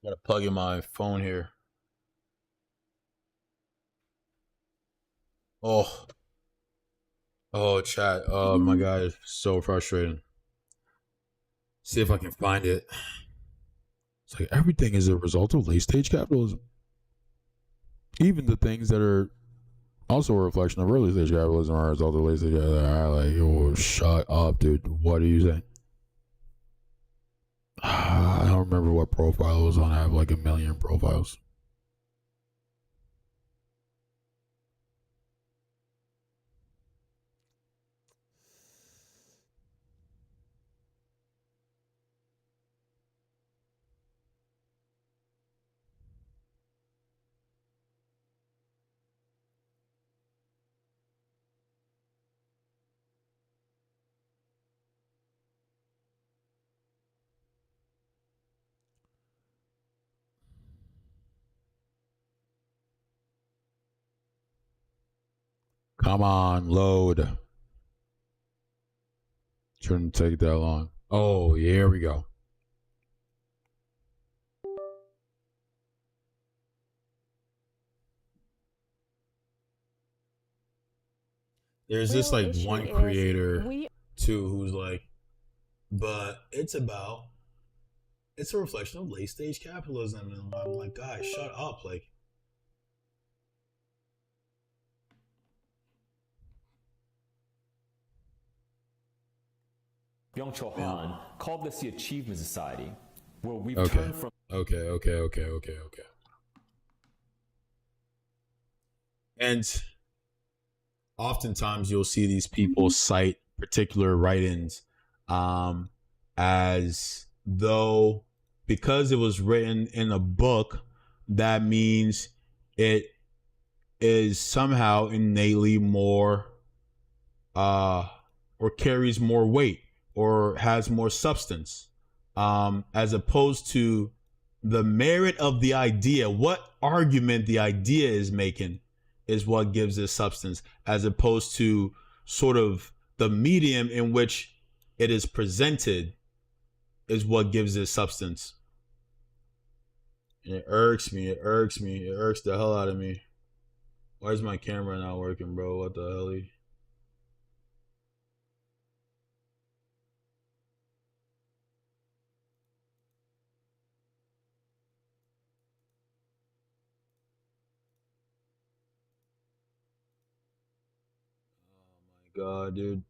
Got to plug in my phone here. Oh, chat. Oh my God, it's so frustrating. See if I can find it. It's like everything is a result of late stage capitalism. Even the things that are also a reflection of early stage capitalism are a result of late stage capitalism. Like, oh, shut up, dude. What are you saying? I don't remember what profile it was on. I have like 1 million profiles. Come on, load. Shouldn't take that long. Oh, here we go. There's this like one creator too who's like, but it's a reflection of late stage capitalism. And I'm like, guys, shut up. Like, Byung-Chul Han called this the Achievement Society, where we've okay. turned from... Okay. And oftentimes you'll see these people cite particular write-ins as though because it was written in a book, that means it is somehow innately more or carries more weight or has more substance, as opposed to the merit of the idea. What argument the idea is making is what gives it substance, as opposed to sort of the medium in which it is presented is what gives it substance. And it irks me. It irks the hell out of me. Why is my camera not working, bro? What the hell? God, dude.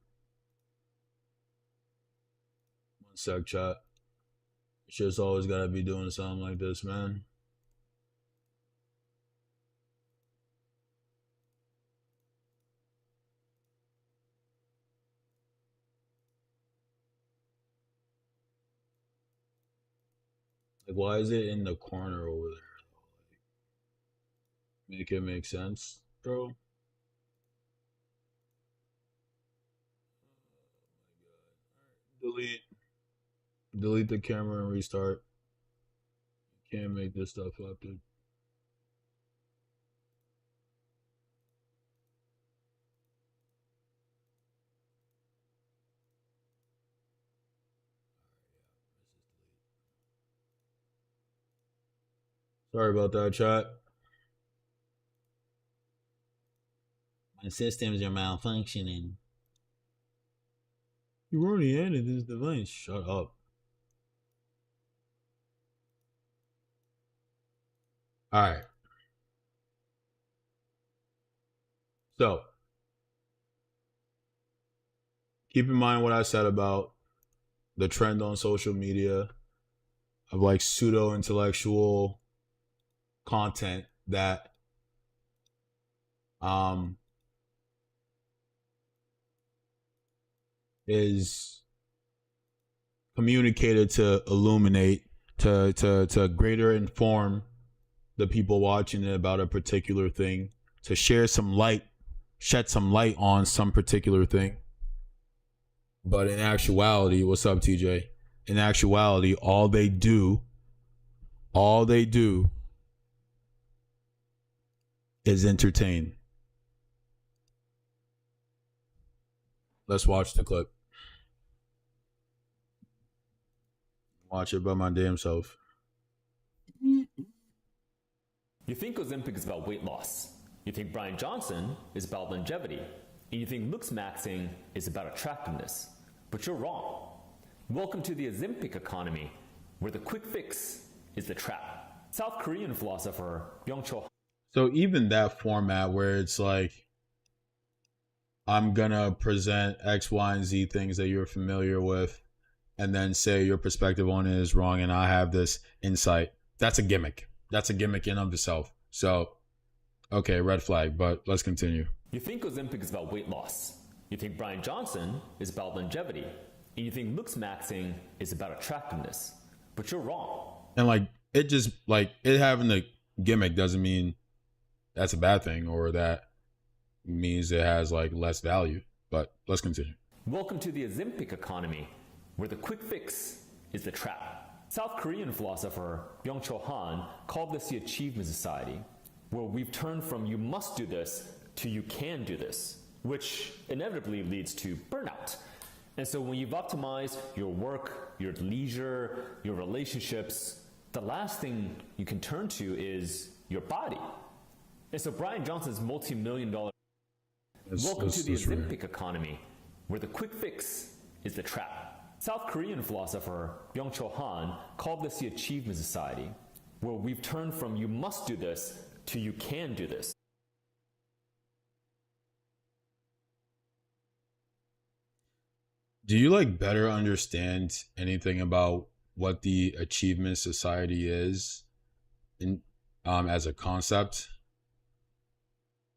One sec, chat. Shit's always gotta be doing something like this, man. Like, why is it in the corner over there? Like, make it make sense, bro. Delete the camera and restart. Can't make this stuff up, dude. Sorry about that, chat. My systems are malfunctioning. You already ended this device. Shut up. Alright. So, keep in mind what I said about the trend on social media of like pseudo-intellectual content that is communicated to illuminate, to greater inform the people watching it about a particular thing, to share some light, shed some light on some particular thing. But in actuality, what's up, TJ? In actuality, all they do is entertain. Let's watch the clip. Watch it by my damn self. You think Ozempic is about weight loss. You think Brian Johnson is about longevity. And you think looks maxing is about attractiveness. But you're wrong. Welcome to the Ozempic economy, where the quick fix is the trap. South Korean philosopher Byung-Chul. So even that format where it's like, I'm gonna present X, Y, and Z things that you're familiar with, and then say your perspective on it is wrong, and I have this insight. That's a gimmick. That's a gimmick in of itself. So, okay, red flag, but let's continue. You think Ozempic is about weight loss. You think Brian Johnson is about longevity. And you think looks maxing is about attractiveness. But you're wrong. And like, it just, like, it having the gimmick doesn't mean that's a bad thing or that means it has like less value. But let's continue. Welcome to the Ozempic economy, where the quick fix is the trap. South Korean philosopher Byung-Chul Han called this the achievement society, where we've turned from you must do this to you can do this, which inevitably leads to burnout. And so when you've optimized your work, your leisure, your relationships, the last thing you can turn to is your body. And so Brian Johnson's multi-million-dollar welcome to the Ozempic economy, where the quick fix is the trap. South Korean philosopher Byung-Chul Han called this the achievement society, where we've turned from you must do this to you can do this. Do you like better understand anything about what the achievement society is in as a concept?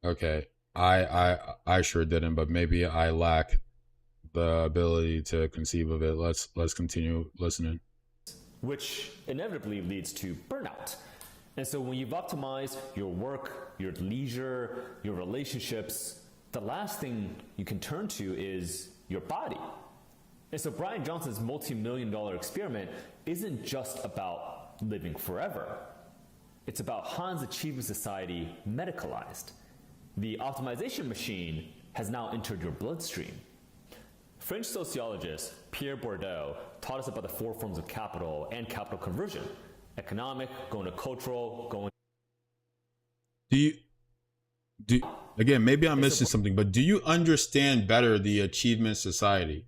Okay, I sure didn't, but maybe I lack the ability to conceive of it. Let's continue listening. Which inevitably leads to burnout. And so when you've optimized your work, your leisure, your relationships, the last thing you can turn to is your body. And so Brian Johnson's multi-million-dollar experiment isn't just about living forever. It's about Han's Achievement Society medicalized. The optimization machine has now entered your bloodstream. French sociologist Pierre Bourdieu taught us about the four forms of capital and capital conversion. Economic, going to cultural, going... Again, maybe I'm missing something, but do you understand better the achievement society?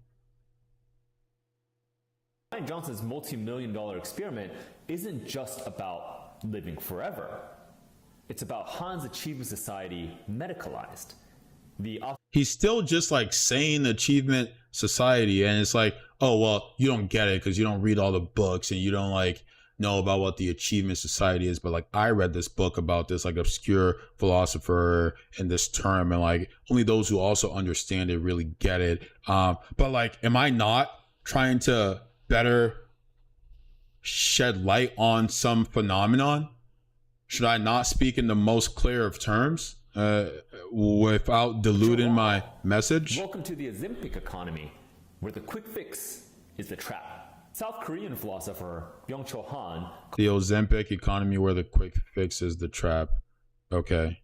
Brian Johnson's multi-million-dollar experiment isn't just about living forever. It's about Han's Achievement Society medicalized. He's still just like saying achievement society, and it's like, oh, well, you don't get it because you don't read all the books and you don't like know about what the achievement society is. But like, I read this book about this like obscure philosopher in this term, and like only those who also understand it really get it. But like, am I not trying to better shed light on some phenomenon? Should I not speak in the most clear of terms without diluting my message? Welcome to the Ozempic economy, where the quick fix is the trap. South Korean philosopher Byung-Chul Han. The Ozempic economy, where the quick fix is the trap. Okay.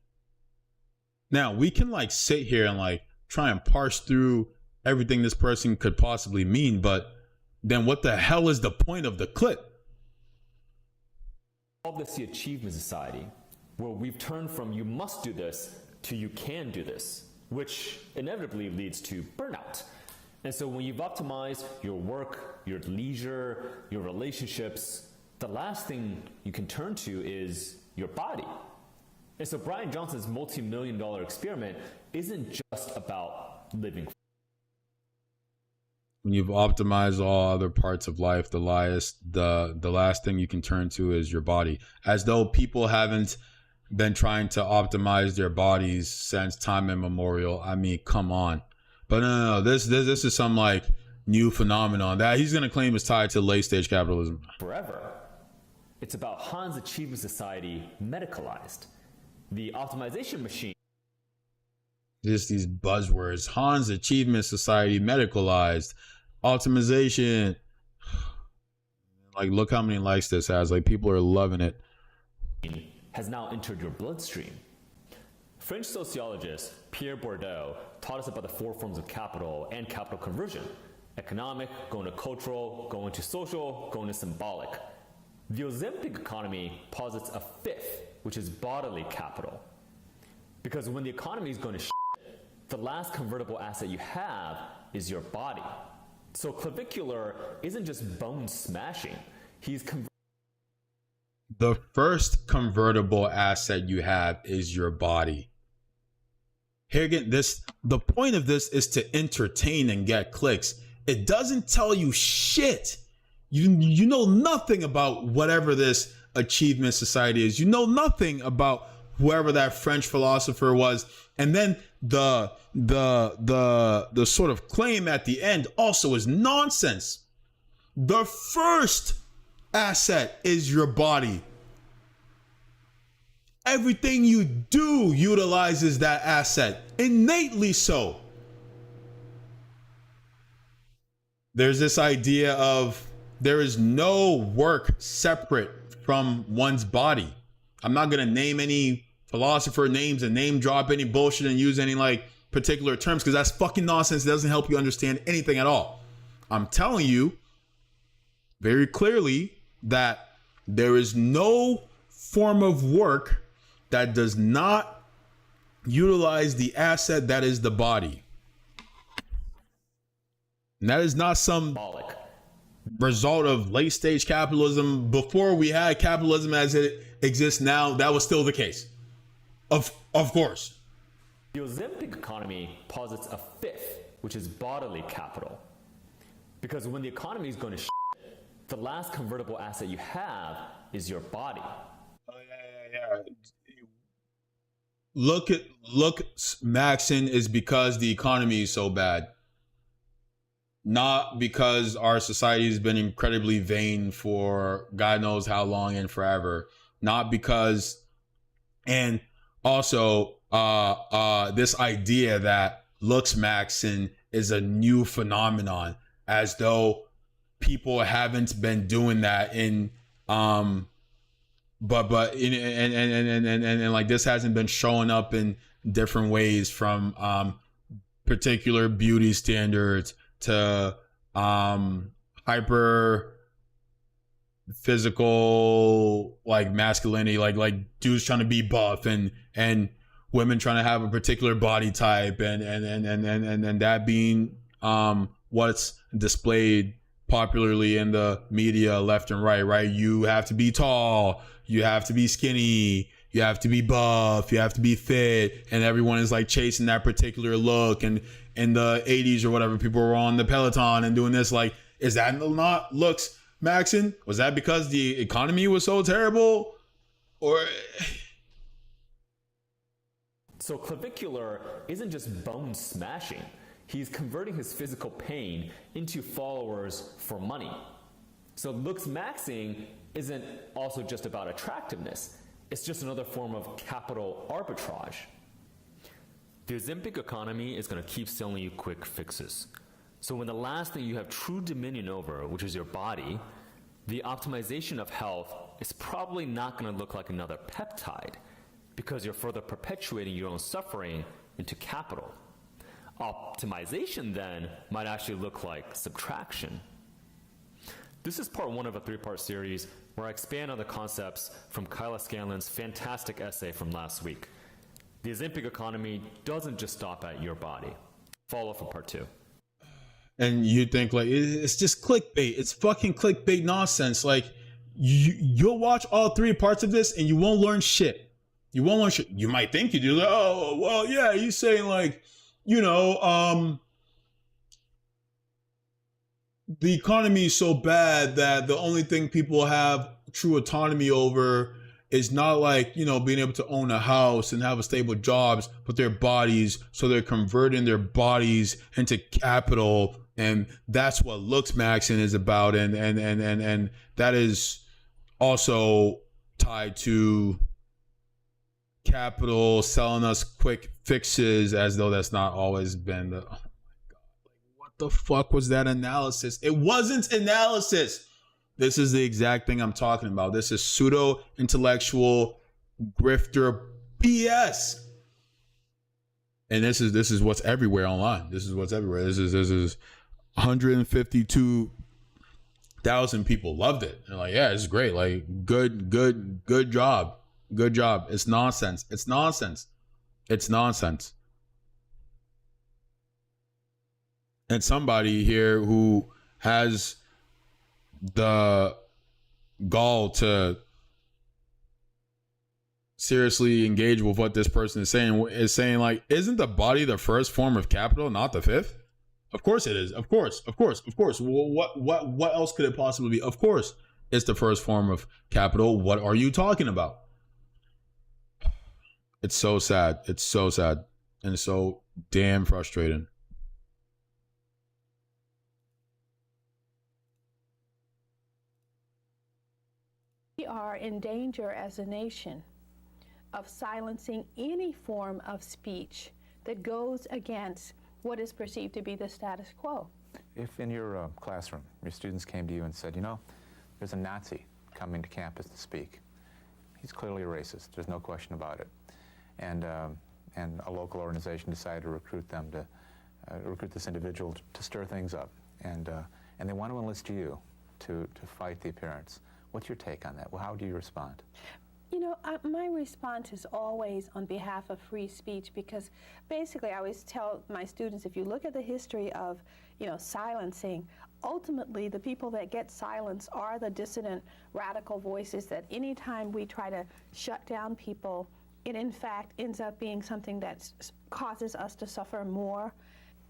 Now we can like sit here and like try and parse through everything this person could possibly mean, but then what the hell is the point of the clip? this the Achievement Society, where we've turned from you must do this to you can do this, which inevitably leads to burnout. And so when you've optimized your work, your leisure, your relationships, the last thing you can turn to is your body. And so Brian Johnson's multi-million-dollar experiment isn't just about living. When you've optimized all other parts of life, the last thing you can turn to is your body. As though people haven't been trying to optimize their bodies since time immemorial. I mean, come on. But no. This is some like new phenomenon that he's gonna claim is tied to late stage capitalism. Forever. It's about Han's Achievement Society medicalized. The optimization machine. Just these buzzwords. Han's Achievement Society medicalized. Optimization. Like, look how many likes this has. Like, people are loving it. Has now entered your bloodstream. French sociologist Pierre Bourdieu taught us about the four forms of capital and capital conversion. Economic, going to cultural, going to social, going to symbolic. The Ozempic economy posits a fifth, which is bodily capital. Because when the economy is going to the last convertible asset you have is your body. So Clavicular isn't just bone smashing. He's the first convertible asset you have is your body. Here again, the point of this is to entertain and get clicks. It doesn't tell you shit. You know nothing about whatever this Achievement Society is. You know nothing about whoever that French philosopher was. And then the sort of claim at the end also is nonsense. The first asset is your body. Everything you do utilizes that asset, innately so. There's this idea of there is no work separate from one's body. I'm not going to name any philosopher names and name drop any bullshit and use any like particular terms because that's fucking nonsense. It doesn't help you understand anything at all. I'm telling you very clearly that there is no form of work that does not utilize the asset that is the body. And that is not some result of late stage capitalism. Before we had capitalism as it exists now, that was still the case. Of course. The Ozempic economy posits a fifth, which is bodily capital. Because when the economy is going to the last convertible asset you have is your body. Yeah. Look, Maxon is because the economy is so bad. Not because our society has been incredibly vain for God knows how long and forever. Not because, and also this idea that Lux Maxon is a new phenomenon, as though people haven't been doing that in but like this hasn't been showing up in different ways, from particular beauty standards to hyper physical like masculinity, like dudes trying to be buff and women trying to have a particular body type and that being what's displayed popularly in the media left and right. You have to be tall, you have to be skinny, you have to be buff, you have to be fit, and everyone is like chasing that particular look. And in the 80s or whatever, people were on the Peloton and doing this. Like, is that not Lux Maxon? Was that because the economy was so terrible? Or so Clavicular isn't just bone smashing. He's converting his physical pain into followers for money. So Lux Maxing isn't also just about attractiveness. It's just another form of capital arbitrage. The Ozempic economy is going to keep selling you quick fixes. So when the last thing you have true dominion over, which is your body, the optimization of health is probably not going to look like another peptide, because you're further perpetuating your own suffering into capital. Optimization then might actually look like subtraction. This is part one of a three-part series where I expand on the concepts from Kyla Scanlon's fantastic essay from last week. The Ozempic economy doesn't just stop at your body. Follow for part two. And you think like it's just clickbait. It's fucking clickbait nonsense. Like you'll watch all three parts of this and you won't learn shit. You won't learn shit. You might think you do. Like, oh well, yeah. He's saying like, you know, the economy is so bad that the only thing people have true autonomy over is not like, you know, being able to own a house and have a stable jobs, but their bodies. So they're converting their bodies into capital. And that's what Looks Maxon is about. And that is also tied to capital selling us quick fixes, as though that's not always been the, oh my God, like what the fuck was that analysis? It wasn't analysis. This is the exact thing I'm talking about. This is pseudo intellectual grifter BS. And this is what's everywhere online. This is what's everywhere. This is 152,000 people loved it. They're like, yeah, it's great. Like good job. Good job. It's nonsense. It's nonsense. It's nonsense. And somebody here who has the gall to seriously engage with what this person is saying like, isn't the body the first form of capital, not the fifth? Of course it is. Of course. Well, what else could it possibly be? Of course it's the first form of capital. What are you talking about? It's so sad. It's so sad. And so damn frustrating. We are in danger as a nation of silencing any form of speech that goes against what is perceived to be the status quo. If in your classroom, your students came to you and said, you know, there's a Nazi coming to campus to speak. He's clearly a racist. There's no question about it. And a local organization decided to recruit them to recruit this individual to stir things up. And they want to enlist you to fight the appearance. What's your take on that? Well, how do you respond? You know, my response is always on behalf of free speech, because basically I always tell my students, if you look at the history of, you know, silencing, ultimately the people that get silenced are the dissident radical voices that anytime we try to shut down people, it in fact ends up being something that causes us to suffer more.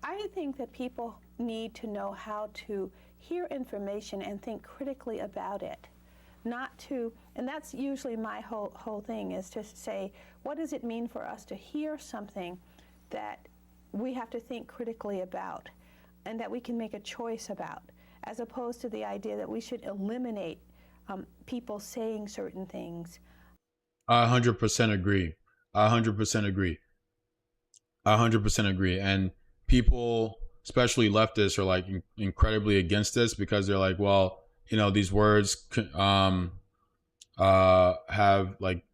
I think that people need to know how to hear information and think critically about it. Not to, and that's usually my whole thing, is to say, what does it mean for us to hear something that we have to think critically about and that we can make a choice about, as opposed to the idea that we should eliminate people saying certain things. I 100% agree. I 100% agree. I 100% agree. And people, especially leftists, are like incredibly against this because they're like, well, you know, these words have like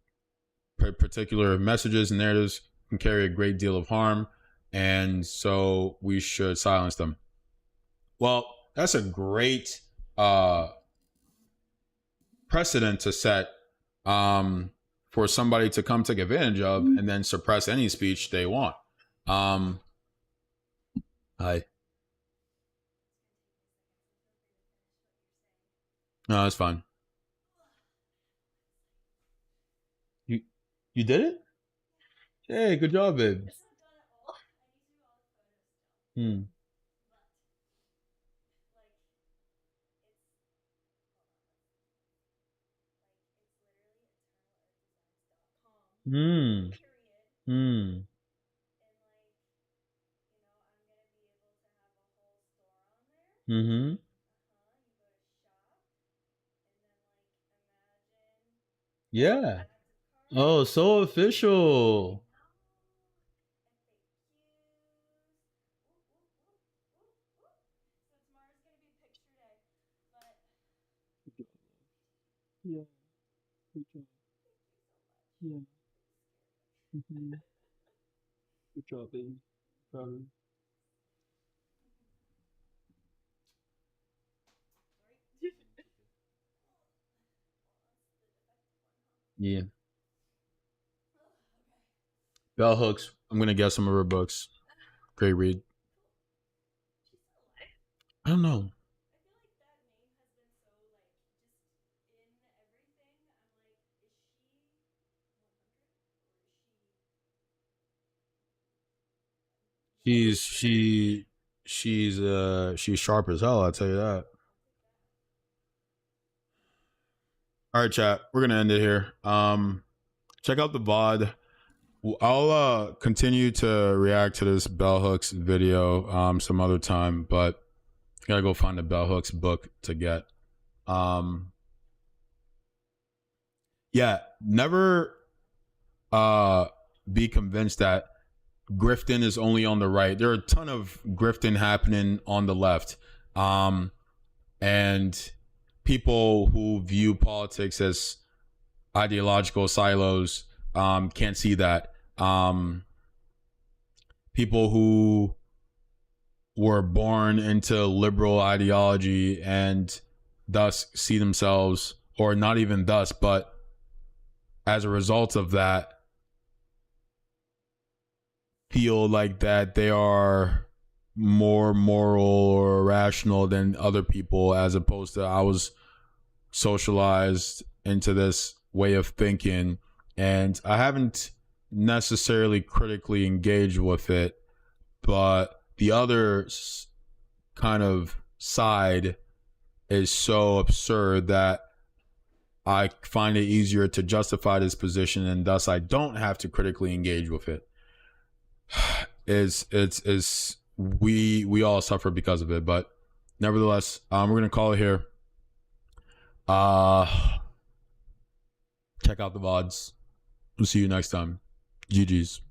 particular messages and narratives, can carry a great deal of harm, and so we should silence them. Well, that's a great precedent to set for somebody to come take advantage of and then suppress any speech they want. Hi. No, that's fine. You did it? Hey, good job, babe. Yeah. Oh, so official. Yeah. Good job. Yeah. Good job, baby. Proud of you. Yeah. Bell Hooks. I'm gonna guess some of her books. Great read. I don't know. She's sharp as hell, I'll tell you that. All right, chat. We're gonna end it here. Check out the VOD. I'll continue to react to this Bell Hooks video some other time, but I gotta go find the Bell Hooks book to get. Yeah, never be convinced that grifting is only on the right. There are a ton of grifting happening on the left. And people who view politics as ideological silos can't see that. People who were born into liberal ideology and thus see themselves, or not even thus, but as a result of that, feel like that they are more moral or rational than other people, as opposed to I was socialized into this way of thinking and I haven't necessarily critically engaged with it, but the other kind of side is so absurd that I find it easier to justify this position, and thus I don't have to critically engage with it. We all suffer because of it, but nevertheless, we're gonna call it here. Check out the VODs. We'll see you next time. GG's.